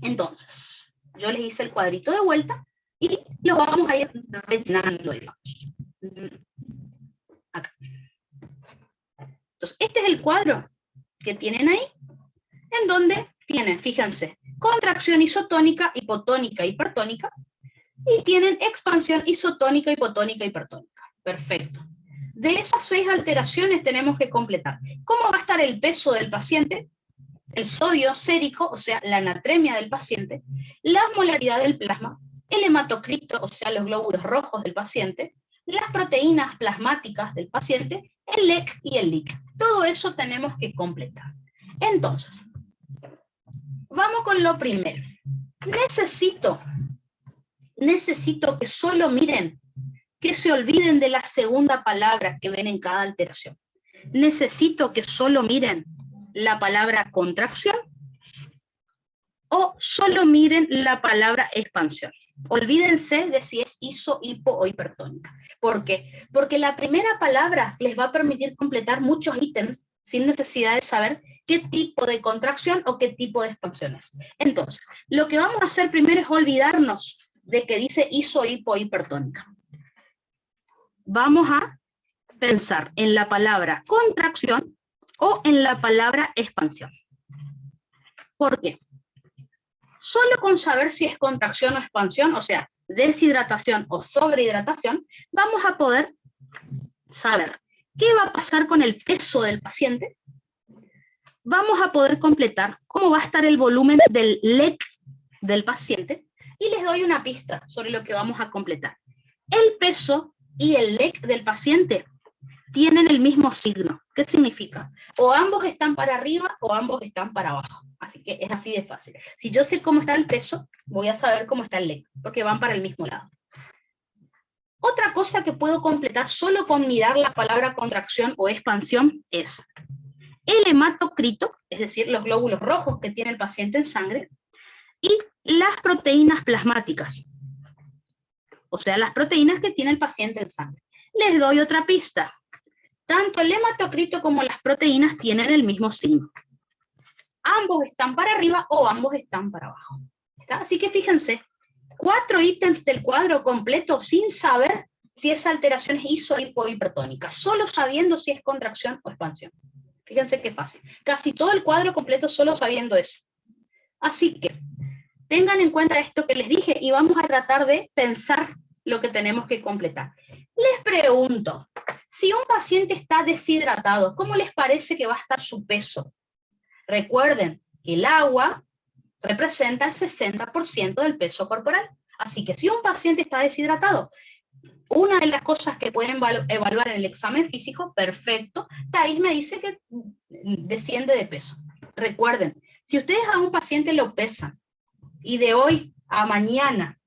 Entonces, yo les hice el cuadrito de vuelta y lo vamos a ir rellenando, digamos. Acá. Entonces, este es el cuadro que tienen ahí, en donde tienen, fíjense, contracción isotónica, hipotónica, hipertónica, y tienen expansión isotónica, hipotónica, hipertónica. Perfecto. De esas 6 alteraciones tenemos que completar. ¿Cómo va a estar el peso del paciente? El sodio sérico, o sea, la natremia del paciente, la osmolaridad del plasma, el hematocrito, o sea, los glóbulos rojos del paciente, las proteínas plasmáticas del paciente, el LEC y el LIC. Todo eso tenemos que completar. Entonces, vamos con lo primero. Necesito que solo miren, que se olviden de la segunda palabra que ven en cada alteración. Necesito que solo miren la palabra contracción o solo miren la palabra expansión. Olvídense de si es iso, hipo o hipertónica. ¿Por qué? Porque la primera palabra les va a permitir completar muchos ítems sin necesidad de saber qué tipo de contracción o qué tipo de expansión es. Entonces, lo que vamos a hacer primero es olvidarnos de que dice iso, hipo, hipertónica. Vamos a pensar en la palabra contracción o en la palabra expansión. ¿Por qué? Solo con saber si es contracción o expansión, o sea, deshidratación o sobrehidratación, vamos a poder saber qué va a pasar con el peso del paciente. Vamos a poder completar cómo va a estar el volumen del LEC del paciente y les doy una pista sobre lo que vamos a completar. El peso y el LEC del paciente tienen el mismo signo. ¿Qué significa? O ambos están para arriba o ambos están para abajo. Así que es así de fácil. Si yo sé cómo está el peso, voy a saber cómo está el LEC, porque van para el mismo lado. Otra cosa que puedo completar solo con mirar la palabra contracción o expansión es el hematocrito, es decir, los glóbulos rojos que tiene el paciente en sangre, y las proteínas plasmáticas, o sea, las proteínas que tiene el paciente en sangre. Les doy otra pista. Tanto el hematocrito como las proteínas tienen el mismo signo. Ambos están para arriba o ambos están para abajo. ¿Está? Así que fíjense, 4 ítems del cuadro completo sin saber si esa alteración es iso, hipo o hipertónica, solo sabiendo si es contracción o expansión. Fíjense qué fácil. Casi todo el cuadro completo solo sabiendo eso. Así que tengan en cuenta esto que les dije y vamos a tratar de pensar lo que tenemos que completar. Les pregunto, si un paciente está deshidratado, ¿cómo les parece que va a estar su peso? Recuerden, el agua representa el 60% del peso corporal. Así que si un paciente está deshidratado, una de las cosas que pueden evaluar en el examen físico, perfecto, Thais me dice que desciende de peso. Recuerden, si ustedes a un paciente lo pesan y de hoy a mañana,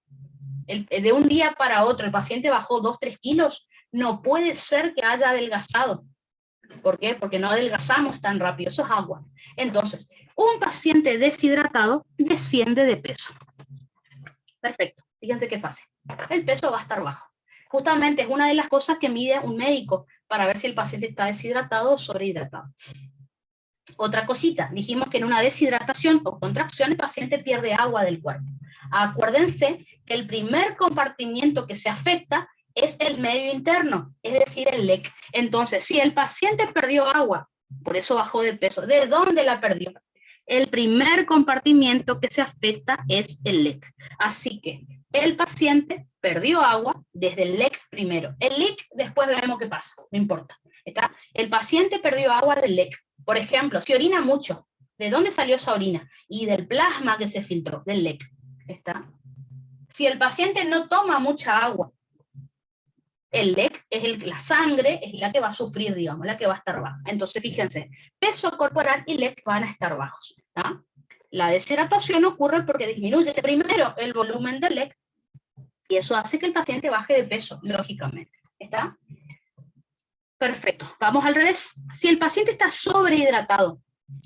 de un día para otro, el paciente bajó 2-3 kilos, no puede ser que haya adelgazado. ¿Por qué? Porque no adelgazamos tan rápido, eso es agua. Entonces, un paciente deshidratado desciende de peso. Perfecto, fíjense qué fácil. El peso va a estar bajo. Justamente es una de las cosas que mide un médico para ver si el paciente está deshidratado o sobrehidratado. Otra cosita, dijimos que en una deshidratación o contracción el paciente pierde agua del cuerpo. Acuérdense que el primer compartimiento que se afecta es el medio interno, es decir, el LEC. Entonces, si el paciente perdió agua, por eso bajó de peso, ¿de dónde la perdió? El primer compartimiento que se afecta es el LEC. Así que el paciente perdió agua desde el LEC primero. El LEC después vemos qué pasa, no importa. ¿Está? El paciente perdió agua del LEC. Por ejemplo, si orina mucho, ¿de dónde salió esa orina? Y del plasma que se filtró, del LEC. ¿Está? Si el paciente no toma mucha agua, el LEC es la sangre, es la que va a sufrir, digamos, la que va a estar baja. Entonces, fíjense, peso corporal y LEC van a estar bajos. ¿Está? La deshidratación ocurre porque disminuye primero el volumen del LEC y eso hace que el paciente baje de peso, lógicamente. ¿Está? Perfecto. Vamos al revés. Si el paciente está sobrehidratado,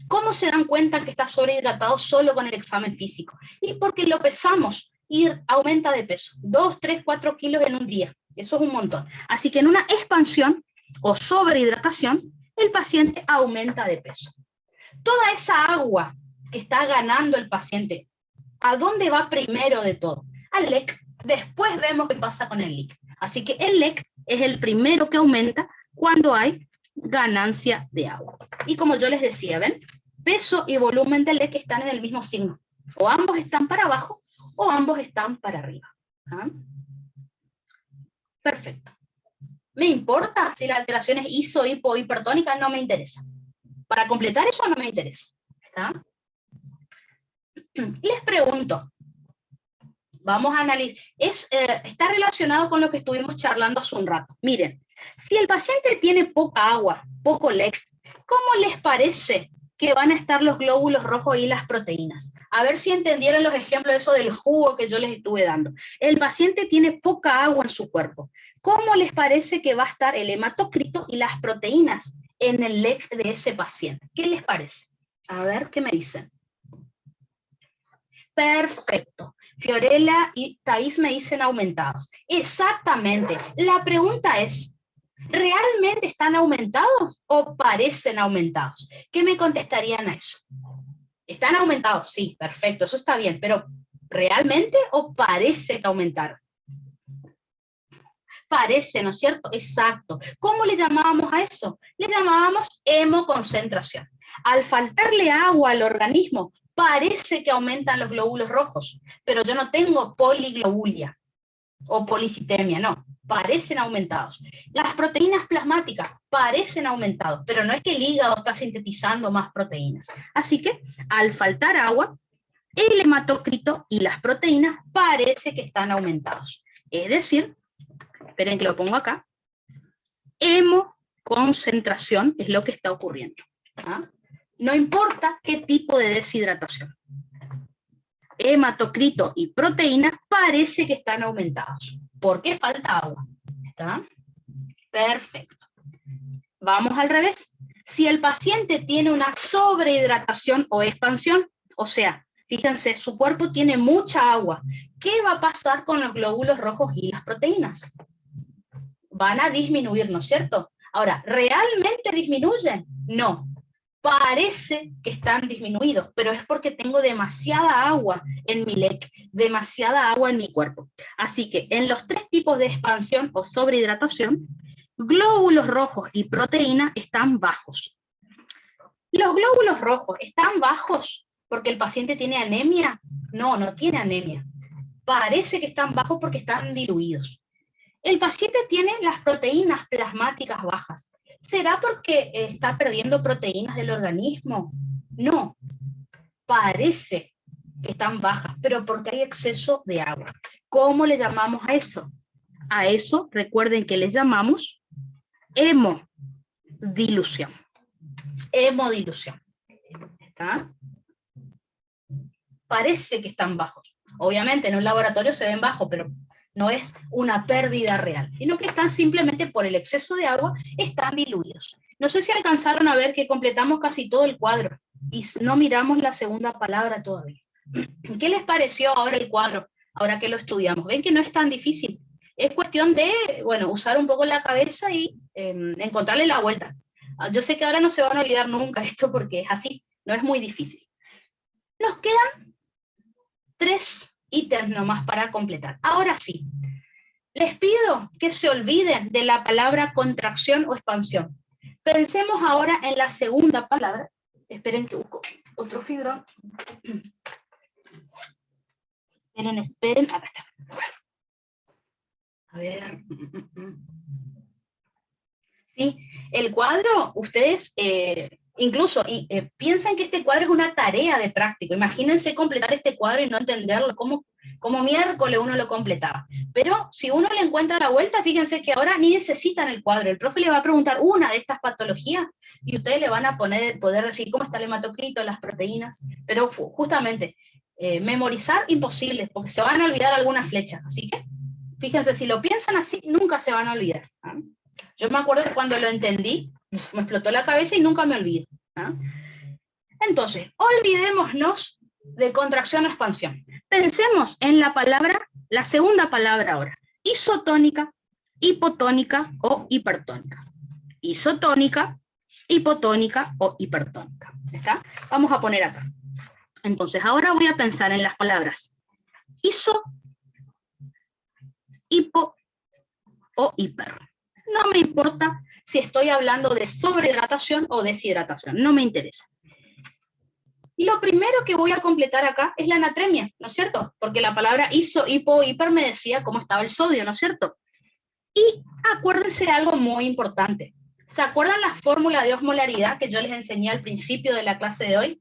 ¿cómo se dan cuenta que está sobrehidratado solo con el examen físico? Y porque lo pesamos y aumenta de peso. 2, 3, 4 kilos en un día. Eso es un montón. Así que en una expansión o sobrehidratación, el paciente aumenta de peso. Toda esa agua que está ganando el paciente, ¿a dónde va primero de todo? Al LEC. Después vemos qué pasa con el LEC. Así que el LEC es el primero que aumenta cuando hay ganancia de agua. Y como yo les decía, ¿ven? Peso y volumen del LEC están en el mismo signo. O ambos están para abajo o ambos están para arriba. ¿Ah? Perfecto. ¿Me importa si la alteración es iso, hipo, hipertónica? No me interesa. Para completar eso no me interesa. ¿Está? Les pregunto, vamos a analizar, está relacionado con lo que estuvimos charlando hace un rato. Miren, si el paciente tiene poca agua, poco LEC, ¿cómo les parece que van a estar los glóbulos rojos y las proteínas? A ver si entendieron los ejemplos de eso del jugo que yo les estuve dando. El paciente tiene poca agua en su cuerpo. ¿Cómo les parece que va a estar el hematocrito y las proteínas en el LEC de ese paciente? ¿Qué les parece? A ver, ¿qué me dicen? Perfecto. Fiorella y Thais me dicen aumentados. Exactamente. La pregunta es, ¿realmente están aumentados o parecen aumentados? ¿Qué me contestarían a eso? ¿Están aumentados? Sí, perfecto, eso está bien, pero ¿realmente o parece que aumentaron? Parece, ¿no es cierto? Exacto. ¿Cómo le llamábamos a eso? Le llamábamos hemoconcentración. Al faltarle agua al organismo, parece que aumentan los glóbulos rojos, pero yo no tengo poliglobulia o policitemia, no, parecen aumentados. Las proteínas plasmáticas parecen aumentados, pero no es que el hígado está sintetizando más proteínas. Así que al faltar agua, el hematocrito y las proteínas parece que están aumentados. Es decir, esperen que lo pongo acá, hemoconcentración es lo que está ocurriendo. ¿Ah? No importa qué tipo de deshidratación. Hematocrito y proteínas parece que están aumentados. ¿Por qué falta agua? ¿Está? Perfecto. Vamos al revés. Si el paciente tiene una sobrehidratación o expansión, o sea, fíjense, su cuerpo tiene mucha agua, ¿qué va a pasar con los glóbulos rojos y las proteínas? Van a disminuir, ¿no es cierto? Ahora, ¿realmente disminuyen? No. Parece que están disminuidos, pero es porque tengo demasiada agua en mi LEC, demasiada agua en mi cuerpo. Así que en los tres tipos de expansión o sobrehidratación, glóbulos rojos y proteína están bajos. ¿Los glóbulos rojos están bajos porque el paciente tiene anemia? No, no tiene anemia. Parece que están bajos porque están diluidos. El paciente tiene las proteínas plasmáticas bajas. ¿Será porque está perdiendo proteínas del organismo? No, parece que están bajas, pero porque hay exceso de agua. ¿Cómo le llamamos a eso? A eso, recuerden que le llamamos hemodilución. Hemodilución. ¿Está? Parece que están bajos. Obviamente en un laboratorio se ven bajos, pero no es una pérdida real, sino que están simplemente por el exceso de agua, están diluidos. No sé si alcanzaron a ver que completamos casi todo el cuadro y no miramos la segunda palabra todavía. ¿Qué les pareció ahora el cuadro, ahora que lo estudiamos? ¿Ven que no es tan difícil? Es cuestión de, bueno, usar un poco la cabeza y encontrarle la vuelta. Yo sé que ahora no se van a olvidar nunca esto porque es así, no es muy difícil. Nos quedan 3 ítems nomás para completar. Ahora sí, les pido que se olviden de la palabra contracción o expansión. Pensemos ahora en la segunda palabra. Esperen que busco otro fibrón. Esperen, acá está. A ver. Sí, el cuadro, ustedes incluso piensan que este cuadro es una tarea de práctico. Imagínense completar este cuadro y no entenderlo, como miércoles uno lo completaba. Pero si uno le encuentra la vuelta, fíjense que ahora ni necesitan el cuadro. El profe le va a preguntar una de estas patologías y ustedes le van a poder decir cómo está el hematocrito, las proteínas. Pero justamente, memorizar imposible, porque se van a olvidar algunas flechas. Así que, fíjense, si lo piensan así, nunca se van a olvidar. ¿Ah? Yo me acuerdo que cuando lo entendí, me explotó la cabeza y nunca me olvido. ¿Ah? Entonces, olvidémonos de contracción o expansión. Pensemos en la segunda palabra ahora. Isotónica, hipotónica o hipertónica. Isotónica, hipotónica o hipertónica. ¿Está? Vamos a poner acá. Entonces, ahora voy a pensar en las palabras iso, hipo o hiper. No me importa si estoy hablando de sobrehidratación o deshidratación, no me interesa. Lo primero que voy a completar acá es la natremia, ¿no es cierto? Porque la palabra iso, hipo, hiper me decía cómo estaba el sodio, ¿no es cierto? Y acuérdense de algo muy importante. ¿Se acuerdan la fórmula de osmolaridad que yo les enseñé al principio de la clase de hoy?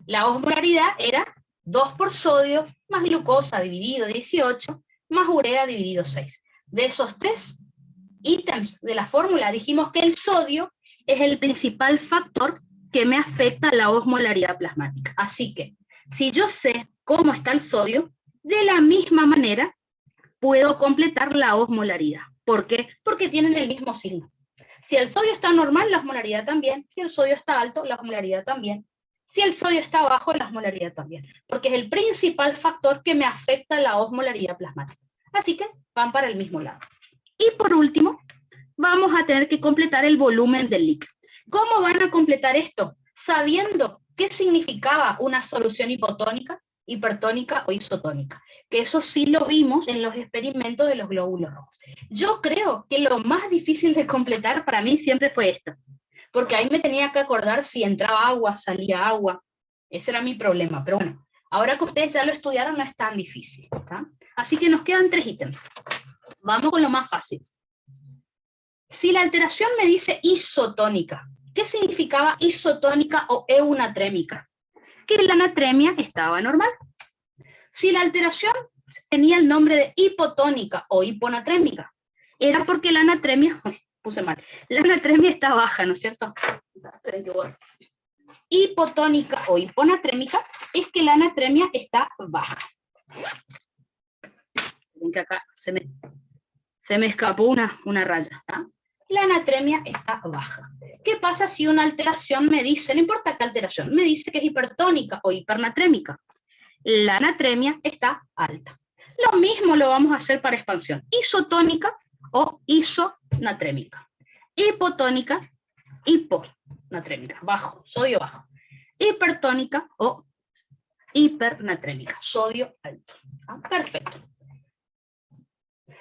La osmolaridad era 2 por sodio más glucosa dividido 18 más urea dividido 6. De esos 3 ítems de la fórmula dijimos que el sodio es el principal factor que me afecta la osmolaridad plasmática. Así que, si yo sé cómo está el sodio, de la misma manera puedo completar la osmolaridad. ¿Por qué? Porque tienen el mismo signo. Si el sodio está normal, la osmolaridad también. Si el sodio está alto, la osmolaridad también. Si el sodio está bajo, la osmolaridad también. Porque es el principal factor que me afecta la osmolaridad plasmática. Así que van para el mismo lado. Y por último, vamos a tener que completar el volumen del líquido. ¿Cómo van a completar esto? Sabiendo qué significaba una solución hipotónica, hipertónica o isotónica. Que eso sí lo vimos en los experimentos de los glóbulos rojos. Yo creo que lo más difícil de completar para mí siempre fue esto. Porque ahí me tenía que acordar si entraba agua, salía agua. Ese era mi problema. Pero bueno, ahora que ustedes ya lo estudiaron no es tan difícil. ¿Está? Así que nos quedan 3 ítems. Vamos con lo más fácil. Si la alteración me dice isotónica, ¿qué significaba isotónica o eunatrémica? Que la natremia estaba normal. Si la alteración tenía el nombre de hipotónica o hiponatrémica, era porque la natremia, puse mal, la natremia está baja, ¿no es cierto? Hipotónica o hiponatrémica es que la natremia está baja. Ven que acá se me escapó una raya, ¿tá? La natremia está baja. ¿Qué pasa si una alteración me dice, no importa qué alteración, me dice que es hipertónica o hipernatrémica? La natremia está alta. Lo mismo lo vamos a hacer para expansión. Isotónica o isonatrémica. Hipotónica, hiponatrémica, bajo, sodio bajo. Hipertónica o hipernatrémica, sodio alto. ¿Ah? Perfecto.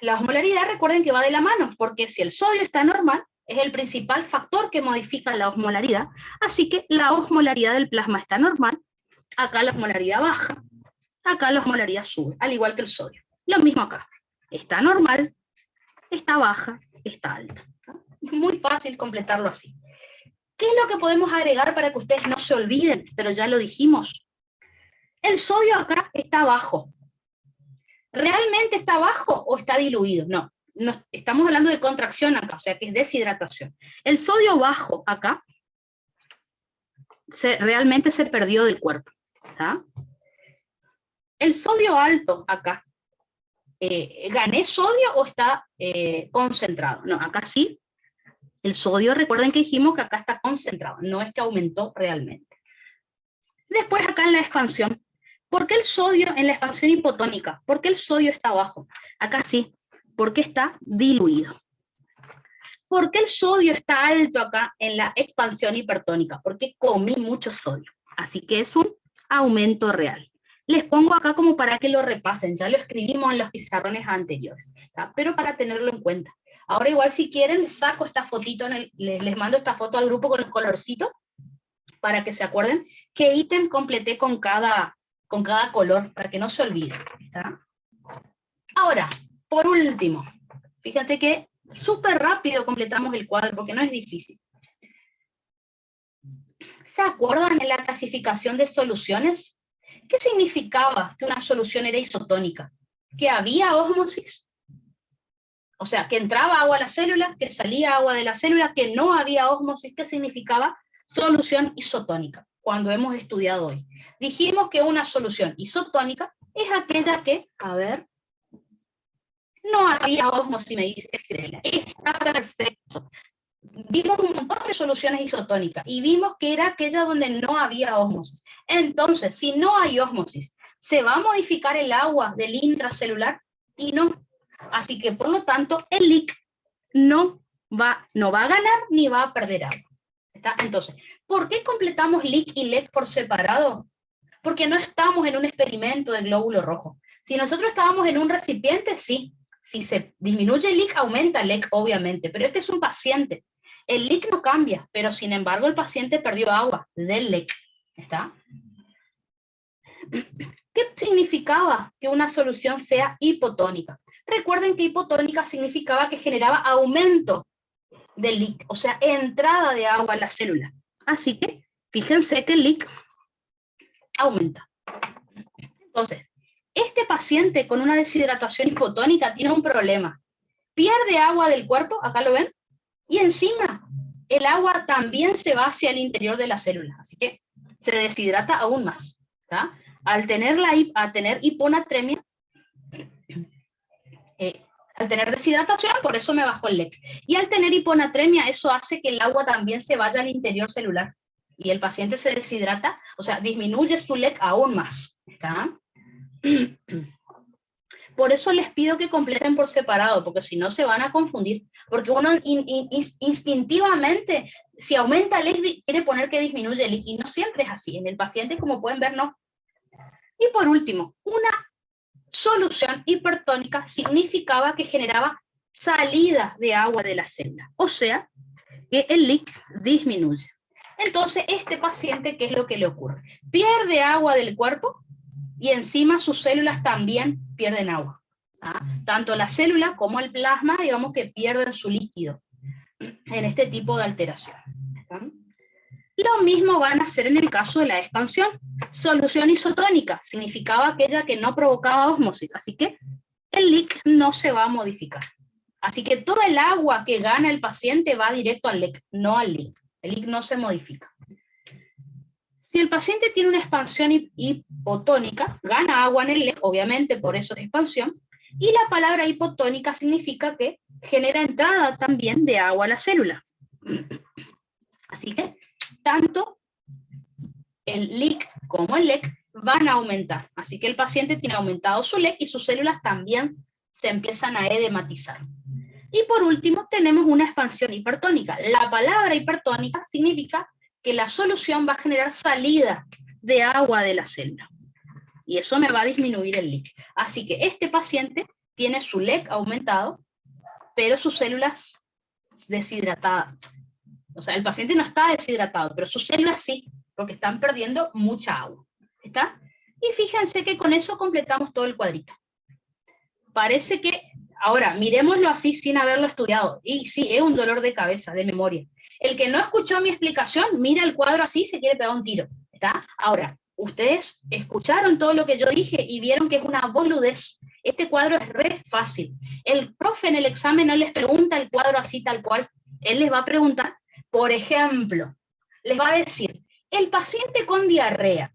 La osmolaridad, recuerden que va de la mano, porque si el sodio está normal, es el principal factor que modifica la osmolaridad, así que la osmolaridad del plasma está normal, acá la osmolaridad baja, acá la osmolaridad sube, al igual que el sodio. Lo mismo acá, está normal, está baja, está alta. Muy fácil completarlo así. ¿Qué es lo que podemos agregar para que ustedes no se olviden? Pero ya lo dijimos. El sodio acá está bajo. ¿Realmente está bajo o está diluido? No, estamos hablando de contracción acá, o sea que es deshidratación. El sodio bajo acá realmente se perdió del cuerpo. ¿Tá? ¿El sodio alto acá, gané sodio o está concentrado? No, acá sí. El sodio, recuerden que dijimos que acá está concentrado, no es que aumentó realmente. Después acá en la expansión, ¿por qué el sodio en la expansión hipotónica? ¿Por qué el sodio está abajo? Acá sí, porque está diluido. ¿Por qué el sodio está alto acá en la expansión hipertónica? Porque comí mucho sodio. Así que es un aumento real. Les pongo acá como para que lo repasen, ya lo escribimos en los pizarrones anteriores, ¿tá? Pero para tenerlo en cuenta. Ahora igual si quieren les saco esta fotito, les mando esta foto al grupo con el colorcito, para que se acuerden qué ítem completé con cada color, para que no se olviden, ¿tá? Ahora, por último, fíjense que súper rápido completamos el cuadro, porque no es difícil. ¿Se acuerdan en la clasificación de soluciones? ¿Qué significaba que una solución era isotónica? ¿Que había ósmosis? O sea, que entraba agua a la célula, que salía agua de la célula, que no había ósmosis. ¿Qué significaba solución isotónica? Cuando hemos estudiado hoy. Dijimos que una solución isotónica es aquella que, a ver, no había ósmosis, me dice Estrella. Está perfecto. Vimos un montón de soluciones isotónicas y vimos que era aquella donde no había ósmosis. Entonces, si no hay ósmosis, ¿se va a modificar el agua del intracelular? Y no. Así que, por lo tanto, el LIC no va a ganar ni va a perder agua. ¿Está? Entonces, ¿por qué completamos LIC y LEC por separado? Porque no estamos en un experimento de glóbulo rojo. Si nosotros estábamos en un recipiente, sí. Si se disminuye el LIC, aumenta el LEC, obviamente. Pero este es un paciente. El LIC no cambia, pero sin embargo el paciente perdió agua del LEC. ¿Está? ¿Qué significaba que una solución sea hipotónica? Recuerden que hipotónica significaba que generaba aumento del LIC, o sea, entrada de agua a la célula. Así que fíjense que el LIC aumenta. Entonces, este paciente con una deshidratación hipotónica tiene un problema. Pierde agua del cuerpo, acá lo ven, y encima el agua también se va hacia el interior de la célula, así que se deshidrata aún más. ¿Tá? Al tener hiponatremia, al tener deshidratación, por eso me bajó el LEC. Y al tener hiponatremia, eso hace que el agua también se vaya al interior celular. Y el paciente se deshidrata, o sea, disminuye su LEC aún más. ¿Está? Por eso les pido que completen por separado, porque si no se van a confundir. Porque uno instintivamente, si aumenta el LEC, quiere poner que disminuye el LEC, y no siempre es así. En el paciente, como pueden ver, no. Y por último, una solución hipertónica significaba que generaba salida de agua de la célula, o sea, que el LIC disminuye. Entonces, este paciente, ¿qué es lo que le ocurre? Pierde agua del cuerpo y encima sus células también pierden agua. ¿Ah? Tanto la célula como el plasma, digamos que pierden su líquido en este tipo de alteración. ¿Ah? Lo mismo van a hacer en el caso de la expansión. Solución isotónica significaba aquella que no provocaba ósmosis, así que el LIC no se va a modificar. Así que todo el agua que gana el paciente va directo al LEC, no al LIC. El LIC no se modifica. Si el paciente tiene una expansión hipotónica, gana agua en el LEC, obviamente por eso es expansión, y la palabra hipotónica significa que genera entrada también de agua a la célula. Así que tanto el LIC como el LEC van a aumentar. Así que el paciente tiene aumentado su LEC y sus células también se empiezan a edematizar. Y por último tenemos una expansión hipertónica. La palabra hipertónica significa que la solución va a generar salida de agua de la célula. Y eso me va a disminuir el LIC. Así que este paciente tiene su LEC aumentado, pero sus células deshidratadas. O sea, el paciente no está deshidratado, pero sus células sí, porque están perdiendo mucha agua. ¿Está? Y fíjense que con eso completamos todo el cuadrito. Parece que, ahora, miremoslo así sin haberlo estudiado. Y sí, es un dolor de cabeza, de memoria. El que no escuchó mi explicación, mira el cuadro así y se quiere pegar un tiro. ¿Está? Ahora, ustedes escucharon todo lo que yo dije y vieron que es una boludez. Este cuadro es re fácil. El profe en el examen no les pregunta el cuadro así tal cual. Él les va a preguntar, por ejemplo, les va a decir, el paciente con diarrea,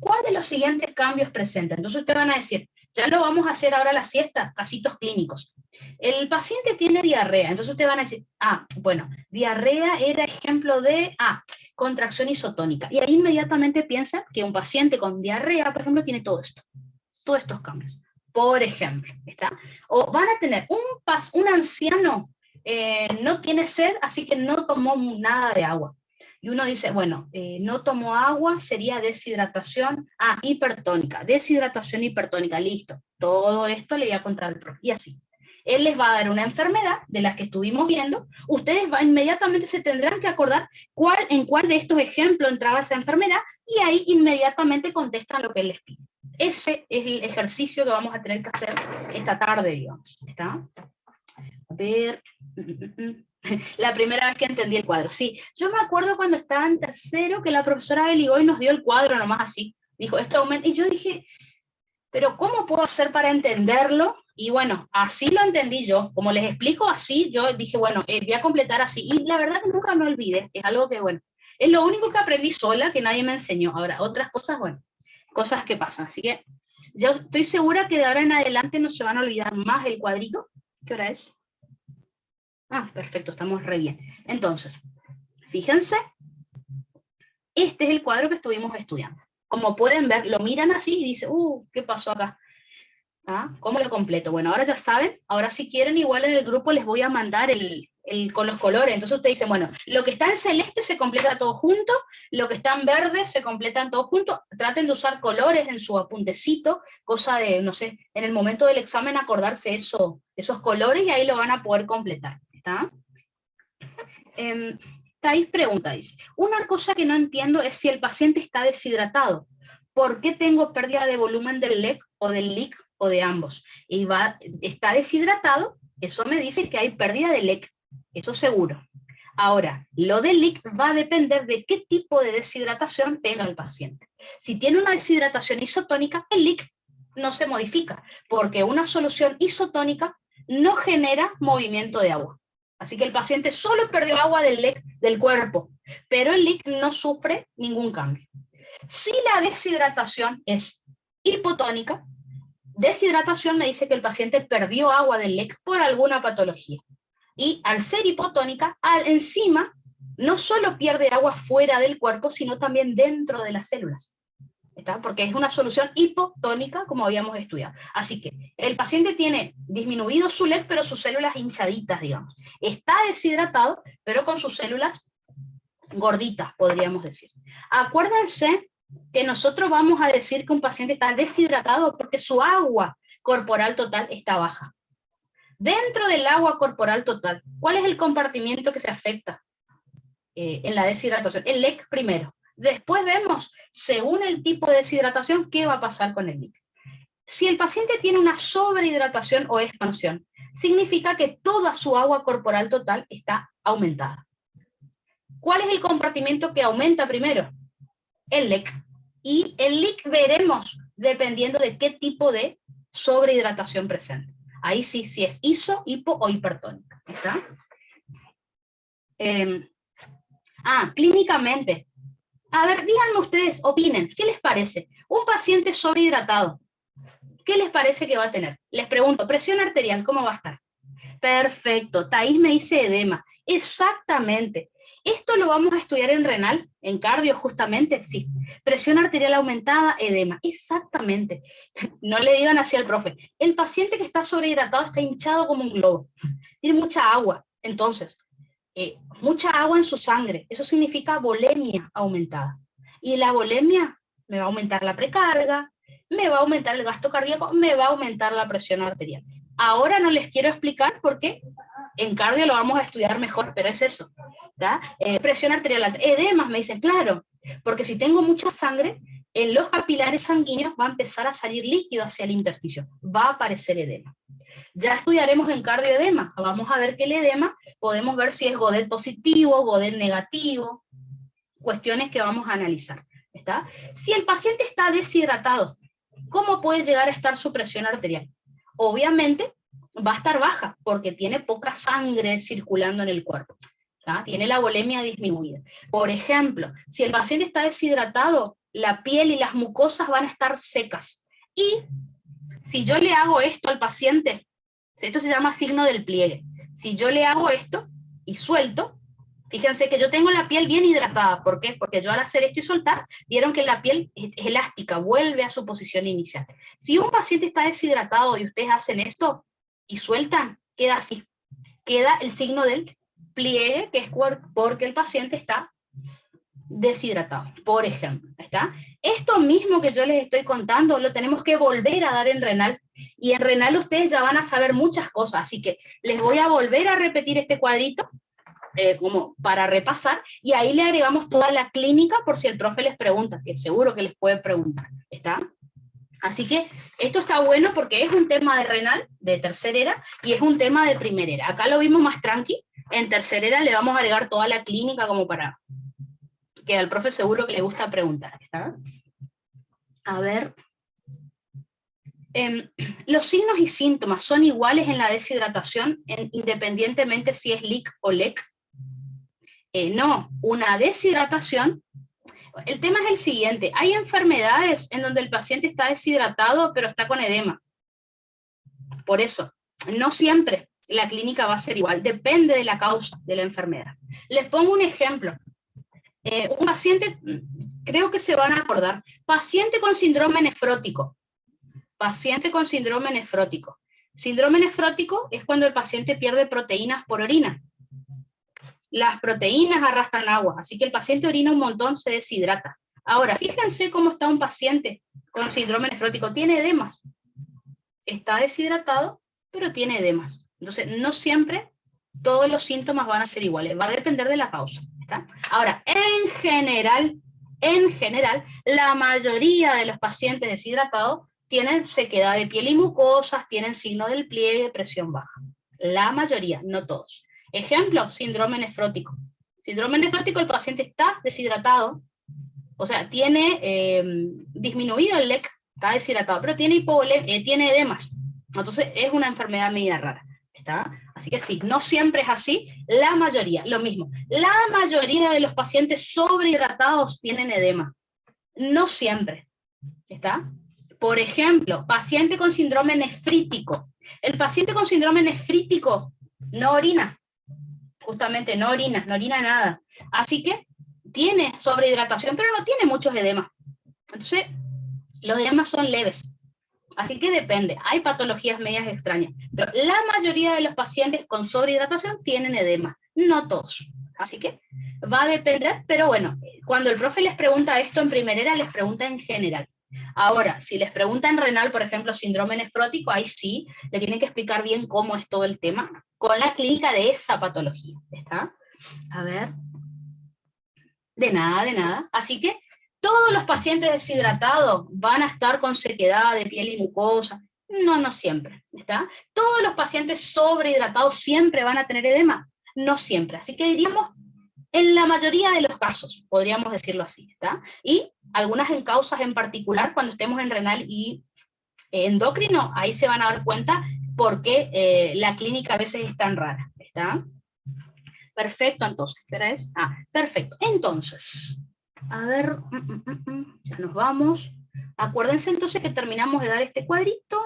¿Cuál de los siguientes cambios presenta? Entonces ustedes van a decir, ya lo vamos a hacer ahora la siesta, casitos clínicos. El paciente tiene diarrea, entonces ustedes van a decir, bueno, diarrea era ejemplo de, contracción isotónica. Y ahí inmediatamente piensan que un paciente con diarrea, por ejemplo, tiene todo esto, todos estos cambios. Por ejemplo, ¿está? O van a tener un anciano, no tiene sed, así que no tomó nada de agua. Y uno dice, bueno, no tomó agua, sería deshidratación, hipertónica, deshidratación hipertónica, listo. Todo esto le voy a contar al profe, y así. Él les va a dar una enfermedad de las que estuvimos viendo, ustedes inmediatamente se tendrán que acordar en cuál de estos ejemplos entraba esa enfermedad, y ahí inmediatamente contestan lo que él les pide. Ese es el ejercicio que vamos a tener que hacer esta tarde, digamos. ¿Está? A ver. La primera vez que entendí el cuadro. Sí, yo me acuerdo cuando estaba en tercero que la profesora Beligoy nos dio el cuadro nomás así. Dijo, esto aumenta. Y yo dije, pero ¿cómo puedo hacer para entenderlo? Y bueno, así lo entendí yo. Como les explico así, yo dije, bueno, voy a completar así. Y la verdad que nunca me olvidé. Es algo que, bueno, es lo único que aprendí sola, que nadie me enseñó. Ahora, otras cosas, bueno, cosas que pasan. Así que yo estoy segura que de ahora en adelante no se van a olvidar más el cuadrito. ¿Qué hora es? Perfecto, estamos re bien. Entonces, fíjense, este es el cuadro que estuvimos estudiando. Como pueden ver, lo miran así y dicen, ¿qué pasó acá? ¿Cómo lo completo? Bueno, ahora ya saben, ahora si quieren, igual en el grupo les voy a mandar con los colores. Entonces ustedes dicen, bueno, lo que está en celeste se completa todo junto, lo que está en verde se completan todo junto. Traten de usar colores en su apuntecito, cosa de, no sé, en el momento del examen acordarse esos colores y ahí lo van a poder completar. ¿Está? Thais pregunta, dice, una cosa que no entiendo es si el paciente está deshidratado. ¿Por qué tengo pérdida de volumen del LEC o del LIC o de ambos? Y está deshidratado, eso me dice que hay pérdida de LEC, eso seguro. Ahora, lo del LIC va a depender de qué tipo de deshidratación tenga el paciente. Si tiene una deshidratación isotónica, el LIC no se modifica, porque una solución isotónica no genera movimiento de agua. Así que el paciente solo perdió agua del LEC del cuerpo, pero el LIC no sufre ningún cambio. Si la deshidratación es hipotónica, deshidratación me dice que el paciente perdió agua del LEC por alguna patología. Y al ser hipotónica, encima no solo pierde agua fuera del cuerpo, sino también dentro de las células. ¿Está? Porque es una solución hipotónica, como habíamos estudiado. Así que el paciente tiene disminuido su LEC, pero sus células hinchaditas, digamos. Está deshidratado, pero con sus células gorditas, podríamos decir. Acuérdense que nosotros vamos a decir que un paciente está deshidratado porque su agua corporal total está baja. Dentro del agua corporal total, ¿cuál es el compartimiento que se afecta en la deshidratación? El LEC primero. Después vemos, según el tipo de deshidratación, qué va a pasar con el LIC. Si el paciente tiene una sobrehidratación o expansión, significa que toda su agua corporal total está aumentada. ¿Cuál es el compartimiento que aumenta primero? El LEC. Y el LIC veremos dependiendo de qué tipo de sobrehidratación presente. Ahí sí, si es iso, hipo o hipertónica. ¿Está? Clínicamente. A ver, díganme ustedes, opinen, ¿qué les parece? Un paciente sobrehidratado, ¿qué les parece que va a tener? Les pregunto, presión arterial, ¿cómo va a estar? Perfecto, Thais me dice edema. Exactamente. ¿Esto lo vamos a estudiar en renal, en cardio justamente? Sí. Presión arterial aumentada, edema. Exactamente. No le digan así al profe. El paciente que está sobrehidratado está hinchado como un globo. Tiene mucha agua. Entonces, mucha agua en su sangre. Eso significa volemia aumentada. Y la volemia me va a aumentar la precarga, me va a aumentar el gasto cardíaco, me va a aumentar la presión arterial. Ahora no les quiero explicar por qué. En cardio lo vamos a estudiar mejor, pero es eso. Presión arterial alta. Edemas, me dicen, claro, porque si tengo mucha sangre, en los capilares sanguíneos va a empezar a salir líquido hacia el intersticio. Va a aparecer edema. Ya estudiaremos en cardioedema. Vamos a ver que el edema, podemos ver si es Godet positivo, Godet negativo, cuestiones que vamos a analizar. ¿Está? Si el paciente está deshidratado, ¿cómo puede llegar a estar su presión arterial? Obviamente va a estar baja, porque tiene poca sangre circulando en el cuerpo. ¿tá? Tiene la volemia disminuida. Por ejemplo, si el paciente está deshidratado, la piel y las mucosas van a estar secas. Y si yo le hago esto al paciente, esto se llama signo del pliegue. Si yo le hago esto y suelto, fíjense que yo tengo la piel bien hidratada. ¿Por qué? Porque yo al hacer esto y soltar, vieron que la piel es elástica, vuelve a su posición inicial. Si un paciente está deshidratado y ustedes hacen esto y sueltan, queda así. Queda el signo del pliegue, que es porque el paciente está deshidratado, por ejemplo. ¿Está? Esto mismo que yo les estoy contando lo tenemos que volver a dar en renal, y en renal ustedes ya van a saber muchas cosas, así que les voy a volver a repetir este cuadrito como para repasar, y ahí le agregamos toda la clínica por si el profe les pregunta, que seguro que les puede preguntar. ¿Está? Así que esto está bueno porque es un tema de renal, de tercera era, y es un tema de primera era. Acá lo vimos más tranqui, en tercera era le vamos a agregar toda la clínica como para que al profe seguro que le gusta preguntar. ¿Está? A ver. Los signos y síntomas son iguales en la deshidratación, independientemente si es LIC o LEC. No, una deshidratación. El tema es el siguiente: hay enfermedades en donde el paciente está deshidratado pero está con edema. Por eso, no siempre la clínica va a ser igual, depende de la causa de la enfermedad. Les pongo un ejemplo. Un paciente, creo que se van a acordar, paciente con síndrome nefrótico. Paciente con síndrome nefrótico. Síndrome nefrótico es cuando el paciente pierde proteínas por orina. Las proteínas arrastran agua, así que el paciente orina un montón, se deshidrata. Ahora, fíjense cómo está un paciente con síndrome nefrótico. Tiene edemas. Está deshidratado, pero tiene edemas. Entonces, no siempre todos los síntomas van a ser iguales. Va a depender de la causa. ¿Está? Ahora, en general, la mayoría de los pacientes deshidratados tienen sequedad de piel y mucosas, tienen signo del pliegue, presión baja. La mayoría, no todos. Ejemplo, síndrome nefrótico. Síndrome nefrótico, el paciente está deshidratado, o sea, tiene disminuido el LEC, está deshidratado, pero tiene tiene edemas. Entonces es una enfermedad media rara. ¿Está? Así que sí, no siempre es así, la mayoría, lo mismo. La mayoría de los pacientes sobrehidratados tienen edema. No siempre. ¿Está? Por ejemplo, paciente con síndrome nefrítico. El paciente con síndrome nefrítico no orina. Justamente no orina nada. Así que tiene sobrehidratación, pero no tiene muchos edemas. Entonces, los edemas son leves. Así que depende, hay patologías medias extrañas, pero la mayoría de los pacientes con sobrehidratación tienen edema, no todos. Así que va a depender, pero bueno, cuando el profe les pregunta esto en primera era, les pregunta en general. Ahora, si les pregunta en renal, por ejemplo, síndrome nefrótico, ahí sí, le tienen que explicar bien cómo es todo el tema, con la clínica de esa patología. ¿Está? A ver. De nada. Así que todos los pacientes deshidratados van a estar con sequedad de piel y mucosa. No siempre, ¿está? Todos los pacientes sobrehidratados siempre van a tener edema. No siempre. Así que diríamos, en la mayoría de los casos, podríamos decirlo así, ¿está? Y algunas en causas en particular, cuando estemos en renal y endocrino, ahí se van a dar cuenta por qué la clínica a veces es tan rara, ¿está? Perfecto, entonces, ¿qué es? Perfecto. Entonces, a ver, ya nos vamos. Acuérdense entonces que terminamos de dar este cuadrito.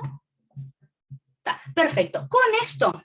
Perfecto. Con esto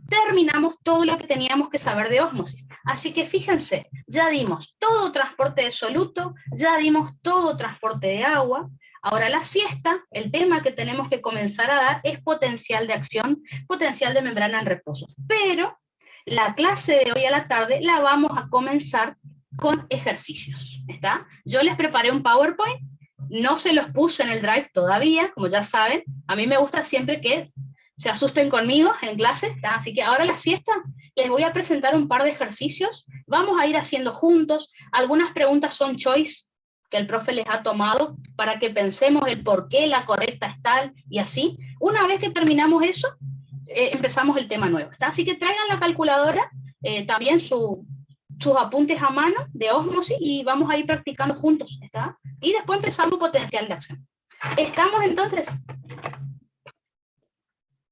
terminamos todo lo que teníamos que saber de ósmosis. Así que fíjense, ya dimos todo transporte de soluto, ya dimos todo transporte de agua. Ahora la siesta, el tema que tenemos que comenzar a dar es potencial de acción, potencial de membrana en reposo. Pero la clase de hoy a la tarde la vamos a comenzar con ejercicios. ¿Está? Yo les preparé un PowerPoint, no se los puse en el Drive todavía, como ya saben. A mí me gusta siempre que se asusten conmigo en clase, ¿está? Así que ahora la siesta les voy a presentar un par de ejercicios, vamos a ir haciendo juntos, algunas preguntas son choice, que el profe les ha tomado, para que pensemos el por qué la correcta es tal, y así. Una vez que terminamos eso, empezamos el tema nuevo, ¿está? Así que traigan la calculadora, también sus apuntes a mano de ósmosis, y vamos a ir practicando juntos, ¿está? Y después empezamos potencial de acción. ¿Estamos entonces?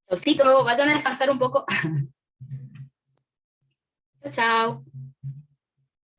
Solcito, vayan a descansar un poco. Chao, chao.